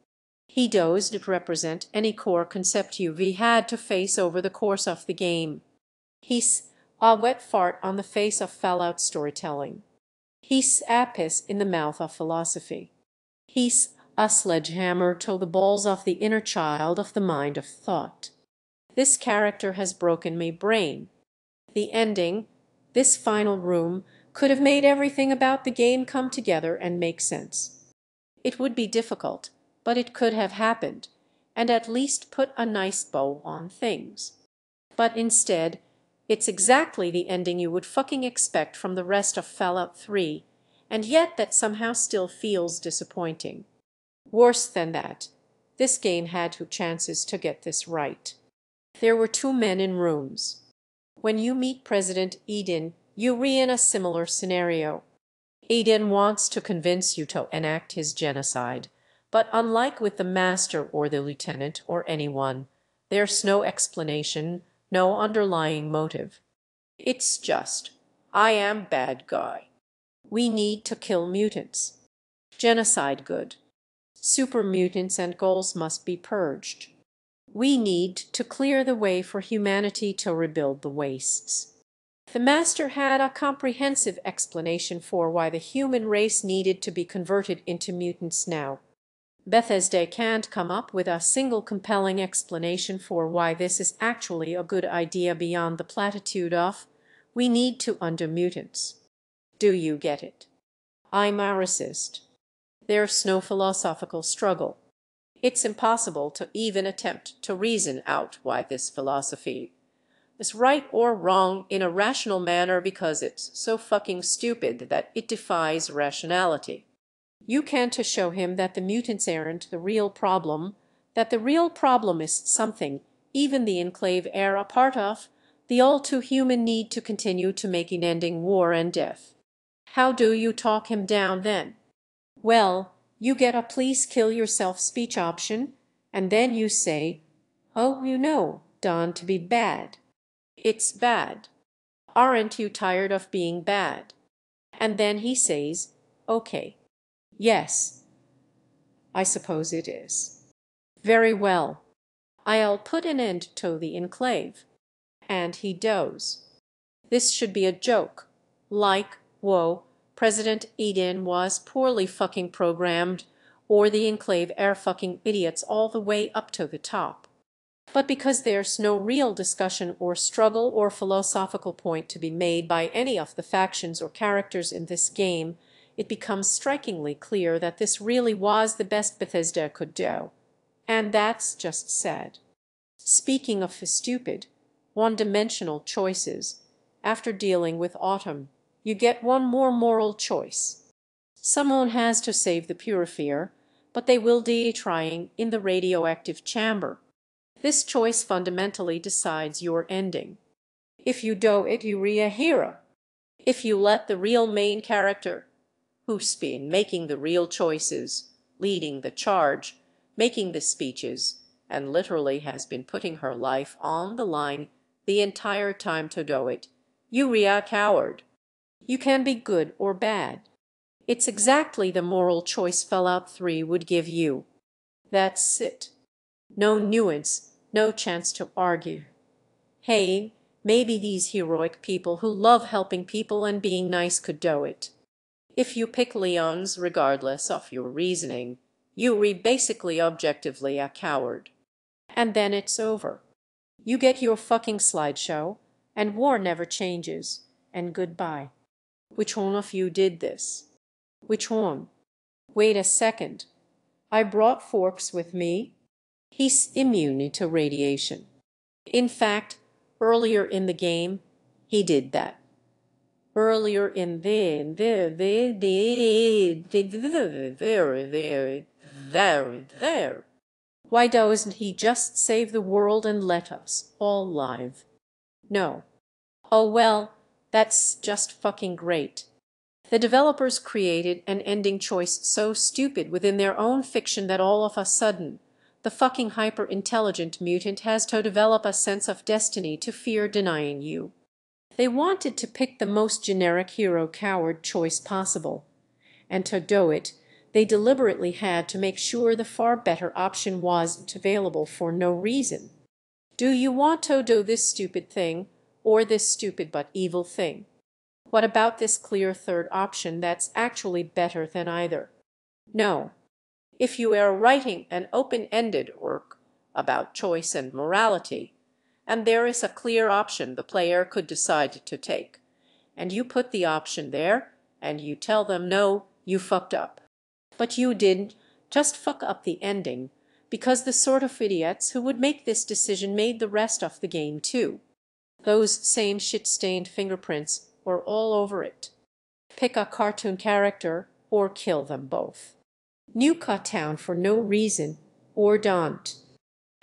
He doesn't represent any core concept you've had to face over the course of the game. He's a wet fart on the face of Fallout storytelling. He's a piss in the mouth of philosophy. He's a sledgehammer to the balls of the inner child of the mind of thought. This character has broken my brain. The ending, this final room, could have made everything about the game come together and make sense. It would be difficult, but it could have happened, and at least put a nice bow on things. But instead, it's exactly the ending you would fucking expect from the rest of Fallout 3, and yet that somehow still feels disappointing. Worse than that, this game had 2 chances to get this right. There were 2 men in rooms. When you meet President Eden, you're in a similar scenario. Eden wants to convince you to enact his genocide, but unlike with the master or the lieutenant or anyone, there's no explanation, no underlying motive. It's just, I am bad guy. We need to kill mutants. Genocide good. Super mutants and ghouls must be purged. We need to clear the way for humanity to rebuild the wastes. The master had a comprehensive explanation for why the human race needed to be converted into mutants now. Bethesda can't come up with a single compelling explanation for why this is actually a good idea beyond the platitude of, "We need to undo mutants." Do you get it? I'm a racist. There's no philosophical struggle. It's impossible to even attempt to reason out why this philosophy is right or wrong in a rational manner because it's so fucking stupid that it defies rationality. You can to show him that the mutants aren't the real problem, that the real problem is something even the enclave are a part of, the all too human need to continue to make unending war and death. How do you talk him down then? Well, you get a please kill yourself speech option, and then you say, "Oh, you know, Don, to be bad. It's bad. Aren't you tired of being bad?" And then he says, "Okay. Yes, I suppose it is. Very well. I'll put an end to the enclave." And he does. This should be a joke. Like, whoa, President Eden was poorly fucking programmed, or the enclave are fucking idiots all the way up to the top. But because there's no real discussion or struggle or philosophical point to be made by any of the factions or characters in this game, it becomes strikingly clear that this really was the best Bethesda could do. And that's just sad. Speaking of stupid, one-dimensional choices, after dealing with Autumn, you get one more moral choice. Someone has to save the Purifier, but they will die trying in the radioactive chamber. This choice fundamentally decides your ending. If you do it, you're a hero. If you let the real main character, who's been making the real choices, leading the charge, making the speeches, and literally has been putting her life on the line the entire time to do it, you're a coward. You can be good or bad. It's exactly the moral choice Fallout 3 would give you. That's it. No nuance, no chance to argue. Hey, maybe these heroic people who love helping people and being nice could do it. If you pick Leon's regardless of your reasoning, you're basically objectively a coward. And then it's over. You get your fucking slideshow, and war never changes, and goodbye. Which one of you did this? Which one? Wait a second. I brought Forks with me. He's immune to radiation. In fact, earlier in the game, he did that. Earlier in there. Why doesn't he just save the world and let us all live? No. Oh well, that's just fucking great. The developers created an ending choice so stupid within their own fiction that all of a sudden, the fucking hyper-intelligent mutant has to develop a sense of destiny to fear denying you. They wanted to pick the most generic hero-coward choice possible, and to do it, they deliberately had to make sure the far better option wasn't available for no reason. Do you want to do this stupid thing, or this stupid but evil thing? What about this clear third option that's actually better than either? No. If you are writing an open-ended work about choice and morality, and there is a clear option the player could decide to take, and you put the option there, and you tell them, no, you fucked up. But you didn't just fuck up the ending, because the sort of idiots who would make this decision made the rest of the game too. Those same shit-stained fingerprints were all over it. Pick a cartoon character or kill them both. Nuke a town for no reason or don't.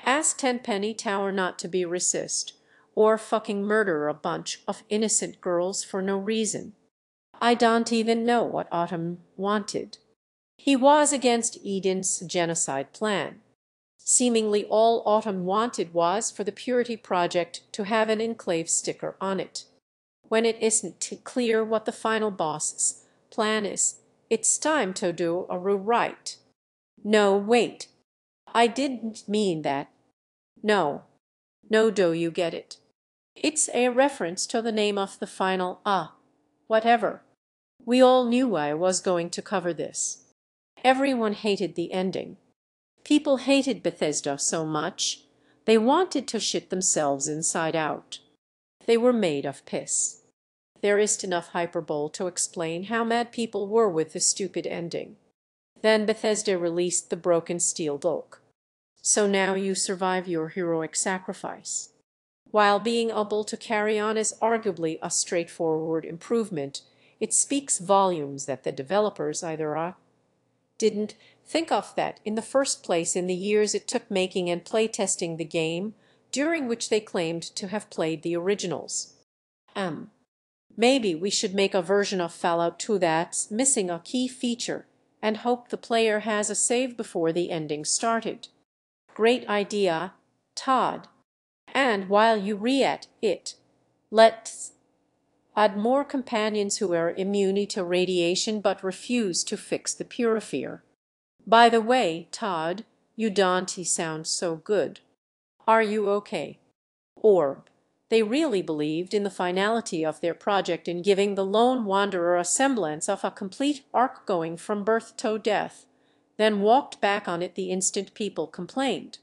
Ask Tenpenny Tower not to be racist, or fucking murder a bunch of innocent girls for no reason. I don't even know what Autumn wanted. He was against Eden's genocide plan. Seemingly all Autumn wanted was for the Purity Project to have an enclave sticker on it. When it isn't clear what the final boss's plan is, it's time to do a rewrite. No, wait. I didn't mean that. No. No, do you get it? It's a reference to the name of the final whatever. We all knew I was going to cover this. Everyone hated the ending. People hated Bethesda so much, they wanted to shit themselves inside out. They were made of piss. There isn't enough hyperbole to explain how mad people were with the stupid ending. Then Bethesda released the broken steel dolk. So now you survive your heroic sacrifice. While being able to carry on is arguably a straightforward improvement, it speaks volumes that the developers either didn't think of that in the first place in the years it took making and playtesting the game, during which they claimed to have played the originals. Maybe we should make a version of Fallout 2 that's missing a key feature and hope the player has a save before the ending started. Great idea, Todd. And while you re-at it, let's add more companions who are immune to radiation but refuse to fix the purifier. By the way, Todd, you don't sound so good. Are you okay? Orb. They really believed in the finality of their project in giving the lone wanderer a semblance of a complete arc going from birth to death, then walked back on it the instant people complained.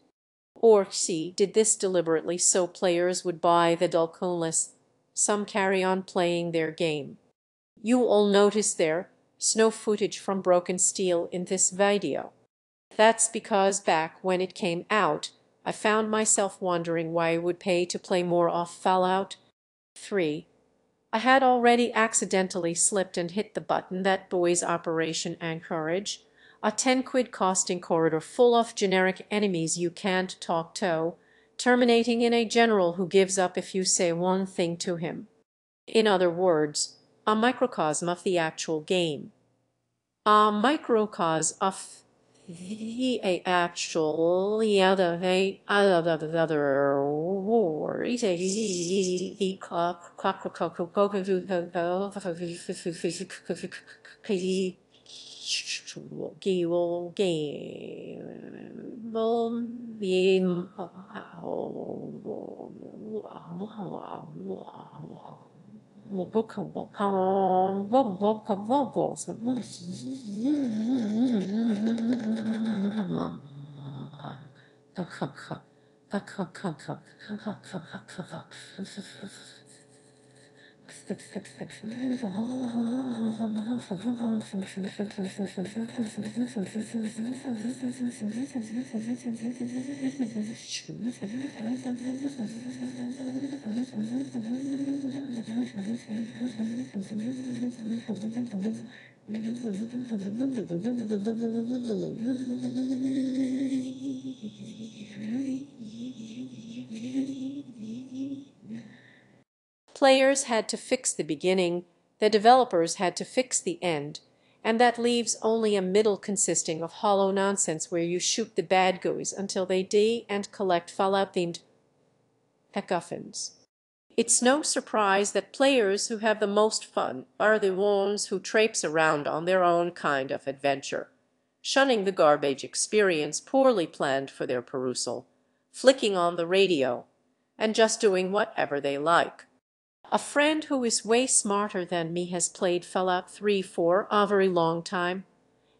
Or C did this deliberately so players would buy the dulculus. Some carry on playing their game. You all notice there snow footage from broken steel in this video. That's because back when it came out, I found myself wondering why I would pay to play more of Fallout 3. I had already accidentally slipped and hit the button that buoys Operation Anchorage, a 10 quid costing corridor full of generic enemies you can't talk to, terminating in a general who gives up if you say one thing to him. In other words, a microcosm of the actual game. A microcosm of the actual other war. Players had to fix the beginning, the developers had to fix the end, and that leaves only a middle consisting of hollow nonsense where you shoot the bad guys until they die and collect Fallout-themed MacGuffins. It's no surprise that players who have the most fun are the ones who traipse around on their own kind of adventure, shunning the garbage experience poorly planned for their perusal, flicking on the radio, and just doing whatever they like. A friend who is way smarter than me has played Fallout 3 for a very long time,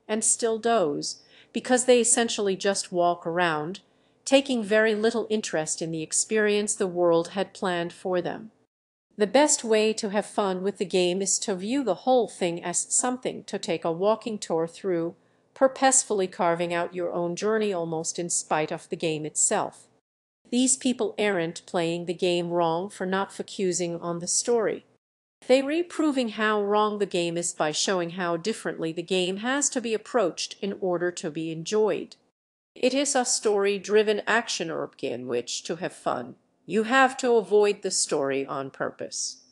and still does, because they essentially just walk around, taking very little interest in the experience the world had planned for them. The best way to have fun with the game is to view the whole thing as something to take a walking tour through, purposefully carving out your own journey almost in spite of the game itself. These people aren't playing the game wrong for not focusing on the story. They're reproving how wrong the game is by showing how differently the game has to be approached in order to be enjoyed. It is a story-driven action RPG in which, to have fun, you have to avoid the story on purpose.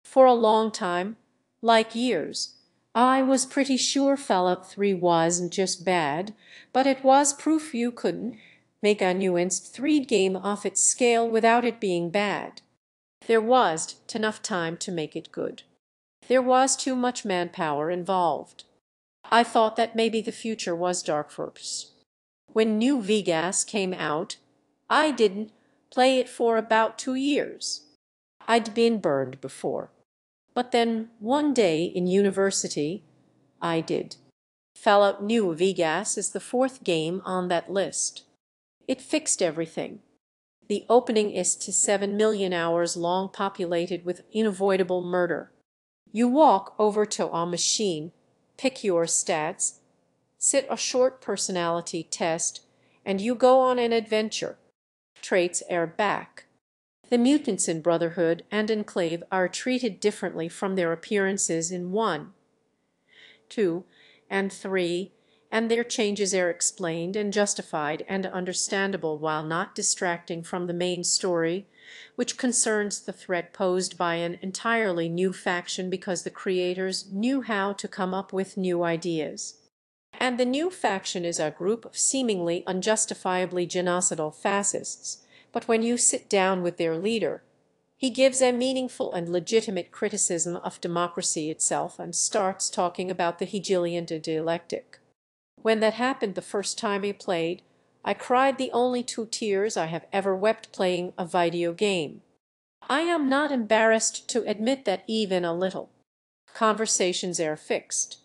For a long time, like years, I was pretty sure Fallout 3 wasn't just bad, but it was proof you couldn't make a nuanced 3 game off its scale without it being bad. There was enough time to make it good. There was too much manpower involved. I thought that maybe the future was dark for us. When new VGAS came out, I didn't play it for about 2 years. I'd been burned before. But then one day in university, I did. Fallout New VGAS is the 4th game on that list. It fixed everything. The opening is to 7 million hours long, populated with unavoidable murder. You walk over to a machine, pick your stats, sit a short personality test, and you go on an adventure. Traits are back. The mutants in Brotherhood and Enclave are treated differently from their appearances in 1, 2, and 3, and their changes are explained and justified and understandable while not distracting from the main story, which concerns the threat posed by an entirely new faction because the creators knew how to come up with new ideas. And the new faction is a group of seemingly unjustifiably genocidal fascists, but when you sit down with their leader, he gives a meaningful and legitimate criticism of democracy itself and starts talking about the Hegelian dialectic. When that happened the first time I played, I cried the only 2 tears I have ever wept playing a video game. I am not embarrassed to admit that even a little. Conversations are fixed.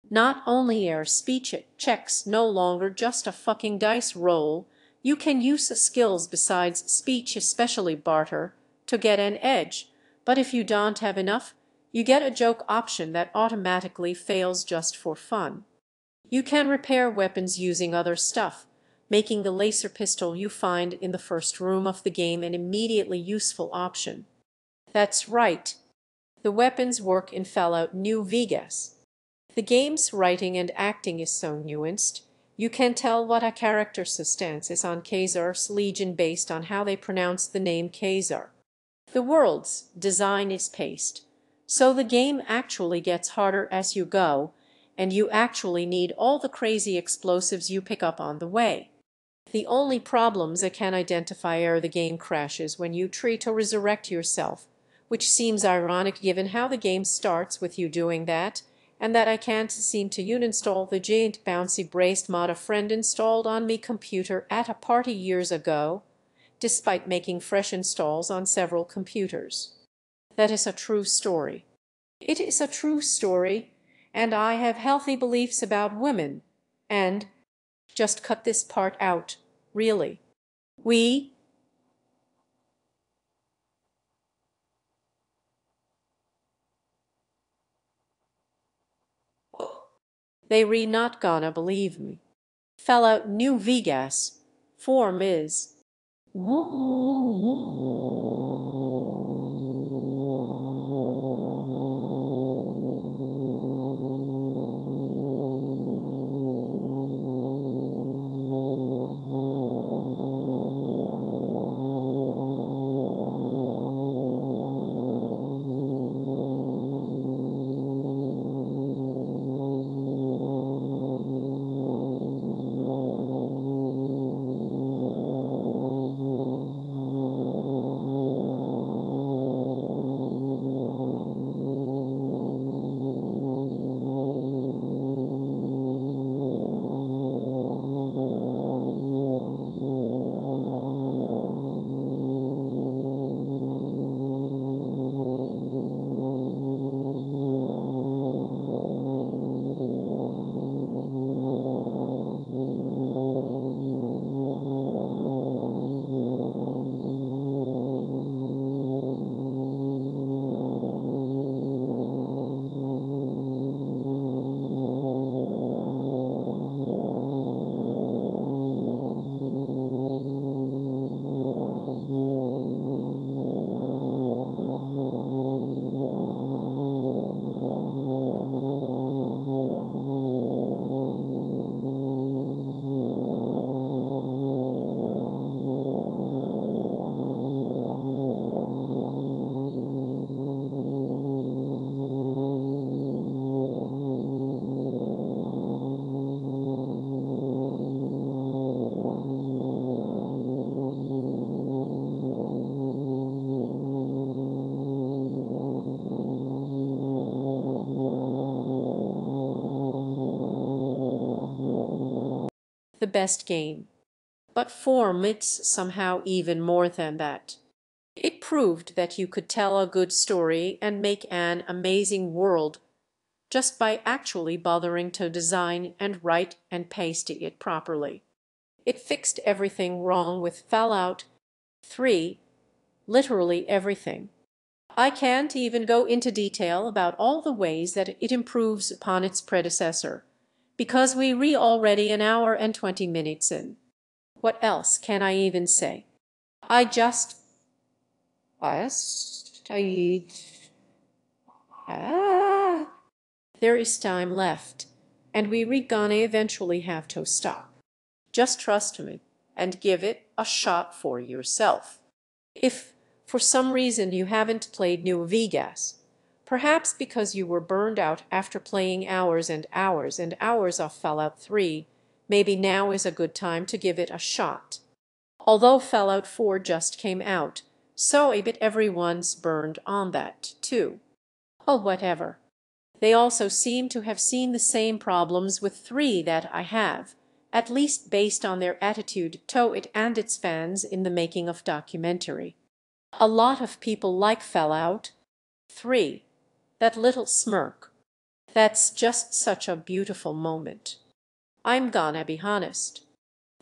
Not only are speech checks no longer just a fucking dice roll, you can use skills besides speech, especially barter, to get an edge, but if you don't have enough, you get a joke option that automatically fails just for fun. You can repair weapons using other stuff, making the laser pistol you find in the first room of the game an immediately useful option. That's right. The weapons work in Fallout New Vegas. The game's writing and acting is so nuanced, you can tell what a character's stance is on Khazar's Legion based on how they pronounce the name Khazar. The world's design is paced, so the game actually gets harder as you go, and you actually need all the crazy explosives you pick up on the way. The only problems I can identify are the game crashes when you try to resurrect yourself, which seems ironic given how the game starts with you doing that, and that I can't seem to uninstall the giant bouncy braced mod a friend installed on me computer at a party years ago, despite making fresh installs on several computers. That is a true story. It is a true story, and I have healthy beliefs about women, and just cut this part out, really. They not gonna believe me. Fallout New Vegas. Form is. The best game. But form it's somehow even more than that. It proved that you could tell a good story and make an amazing world just by actually bothering to design and write and paste it properly. It fixed everything wrong with Fallout 3, literally everything. I can't even go into detail about all the ways that it improves upon its predecessor, because we already an hour and 20 minutes in. What else can I even say? I just... Ah. There is time left, and we gonna eventually have to stop. Just trust me and give it a shot for yourself. If for some reason you haven't played New Vegas, perhaps because you were burned out after playing hours and hours and hours of Fallout 3, maybe now is a good time to give it a shot. Although Fallout 4 just came out, so a bit everyone's burned on that too. Oh, whatever. They also seem to have seen the same problems with 3 that I have, at least based on their attitude to it and its fans in the making of documentary. A lot of people like Fallout 3. That little smirk. That's just such a beautiful moment. I'm gonna be honest.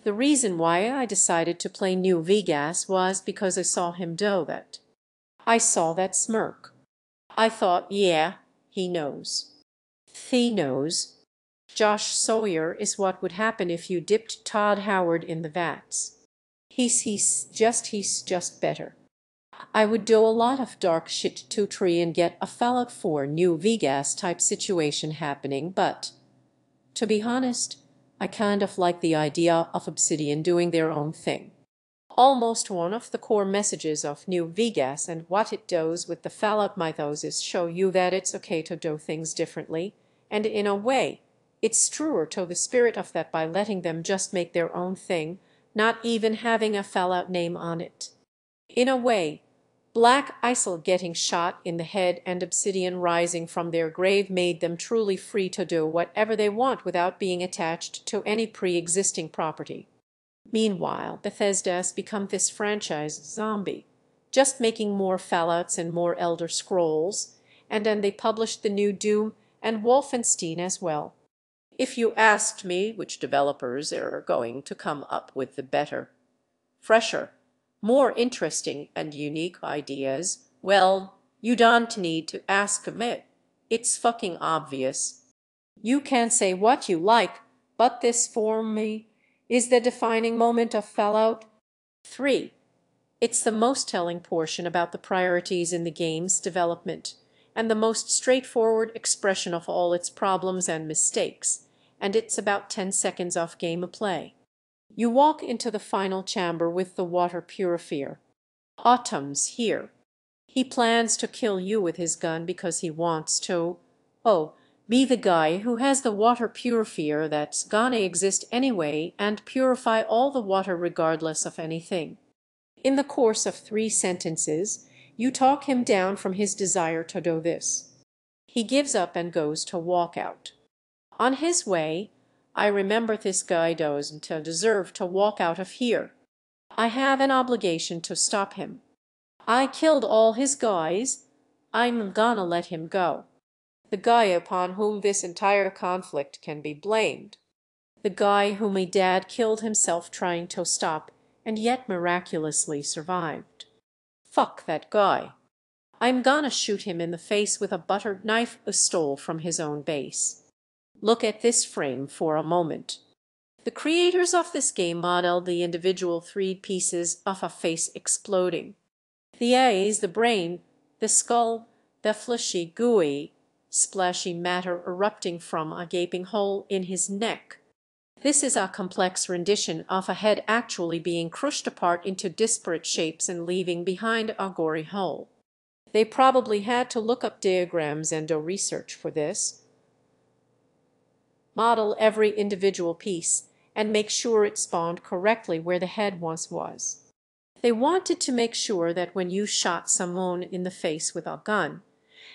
The reason why I decided to play New Vegas was because I saw him do that. I saw that smirk. I thought, yeah, he knows. He knows. Josh Sawyer is what would happen if you dipped Todd Howard in the vats. He's just better. I would do a lot of dark shit to try and get a Fallout 4 New Vegas type situation happening, but to be honest, I kind of like the idea of Obsidian doing their own thing. Almost one of the core messages of New Vegas and what it does with the Fallout mythos is show you that it's okay to do things differently, and in a way, it's truer to the spirit of that by letting them just make their own thing, not even having a Fallout name on it. In a way, Black Isle getting shot in the head and Obsidian rising from their grave made them truly free to do whatever they want without being attached to any pre-existing property. Meanwhile, Bethesda's become this franchise zombie, just making more Fallouts and more Elder Scrolls, and then they published the new Doom and Wolfenstein as well. If you asked me which developers are going to come up with the better, fresher, more interesting and unique ideas, well, you don't need to ask me. It's fucking obvious. You can say what you like, but this for me is the defining moment of Fallout 3. It's the most telling portion about the priorities in the game's development, and the most straightforward expression of all its problems and mistakes, and it's about 10 seconds off gameplay. You walk into the final chamber with the water purifier. Autumn's here. He plans to kill you with his gun because he wants to, be the guy who has the water purifier that's gonna exist anyway and purify all the water regardless of anything. In the course of 3 sentences, you talk him down from his desire to do this. He gives up and goes to walk out. On his way, I remember this guy doesn't deserve to walk out of here. I have an obligation to stop him. I killed all his guys. I'm gonna let him go. The guy upon whom this entire conflict can be blamed. The guy whom my dad killed himself trying to stop and yet miraculously survived. Fuck that guy. I'm gonna shoot him in the face with a butter knife I stole from his own base. Look at this frame for a moment. The creators of this game modeled the individual 3 pieces of a face exploding. The eyes, the brain, the skull, the fleshy, gooey, splashy matter erupting from a gaping hole in his neck. This is a complex rendition of a head actually being crushed apart into disparate shapes and leaving behind a gory hole. They probably had to look up diagrams and do research for this, model every individual piece, and make sure it spawned correctly where the head once was. They wanted to make sure that when you shot someone in the face with a gun,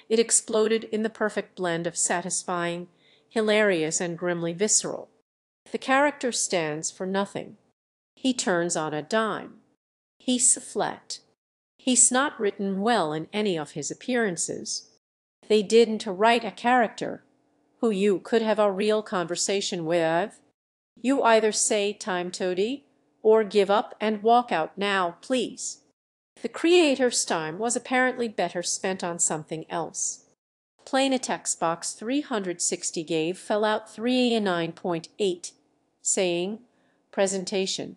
it exploded in the perfect blend of satisfying, hilarious, and grimly visceral. The character stands for nothing. He turns on a dime. He's flat. He's not written well in any of his appearances. They didn't write a character who you could have a real conversation with. You either say time toady or give up and walk out now, please. The creator's time was apparently better spent on something else. Planetex Box 360 gave Fallout 3 a 9.8, saying, Presentation.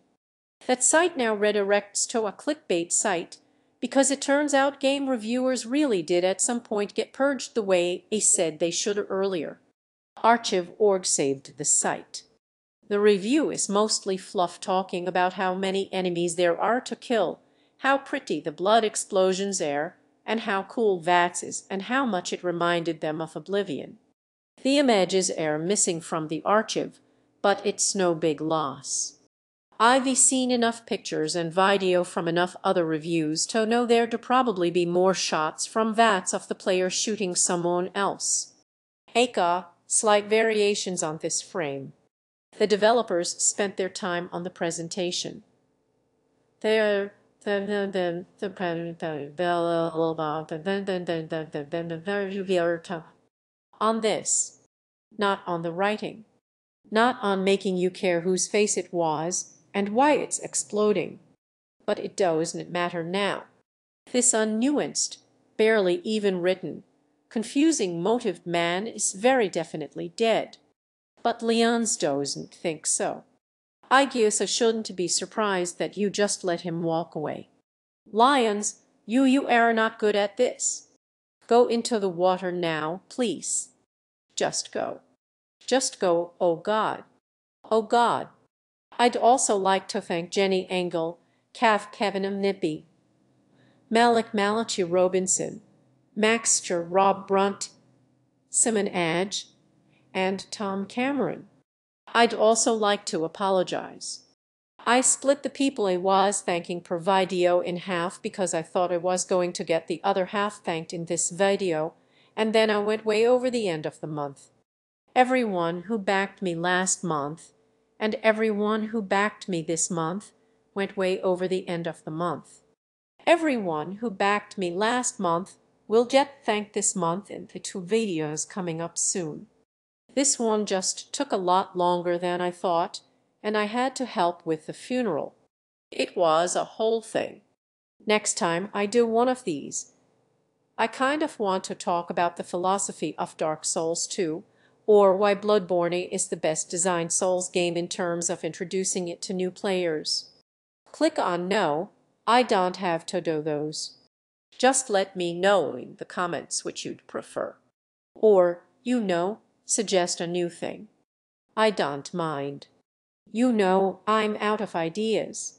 That site now redirects to a clickbait site because it turns out game reviewers really did at some point get purged the way I said they should earlier. Archive.org saved the site. The review is mostly fluff talking about how many enemies there are to kill, how pretty the blood explosions are, and how cool VATS is, and how much it reminded them of Oblivion. The images are missing from the archive, but it's no big loss. I've seen enough pictures and video from enough other reviews to know there to probably be more shots from VATS of the player shooting someone else. Slight variations on this frame. The developers spent their time on the presentation. On this, not on the writing, not on making you care whose face it was and why it's exploding. But it doesn't matter now. This unnuanced, barely even written, confusing motive man is very definitely dead. But Leons doesn't think so. I guess I shouldn't be surprised that you just let him walk away. Lions, you are not good at this. Go into the water now, please. Just go. Just go, oh God. Oh God. I'd also like to thank Jenny Engel, Cav Kevin Nippy, Malik Malachi Robinson, Maxter Rob Brunt, Simon Adge, and Tom Cameron. I'd also like to apologize. I split the people I was thanking per video in half because I thought I was going to get the other half thanked in this video, and then I went way over the end of the month. Everyone who backed me last month and everyone who backed me this month went way over the end of the month. Everyone who backed me last month will get thanked this month in the 2 videos coming up soon. This one just took a lot longer than I thought, and I had to help with the funeral. It was a whole thing. Next time I do one of these, I kind of want to talk about the philosophy of Dark Souls 2, or why Bloodborne is the best designed Souls game in terms of introducing it to new players. Click on No, I don't have to do those. Just let me know in the comments which you'd prefer. Or, suggest a new thing. I don't mind. I'm out of ideas.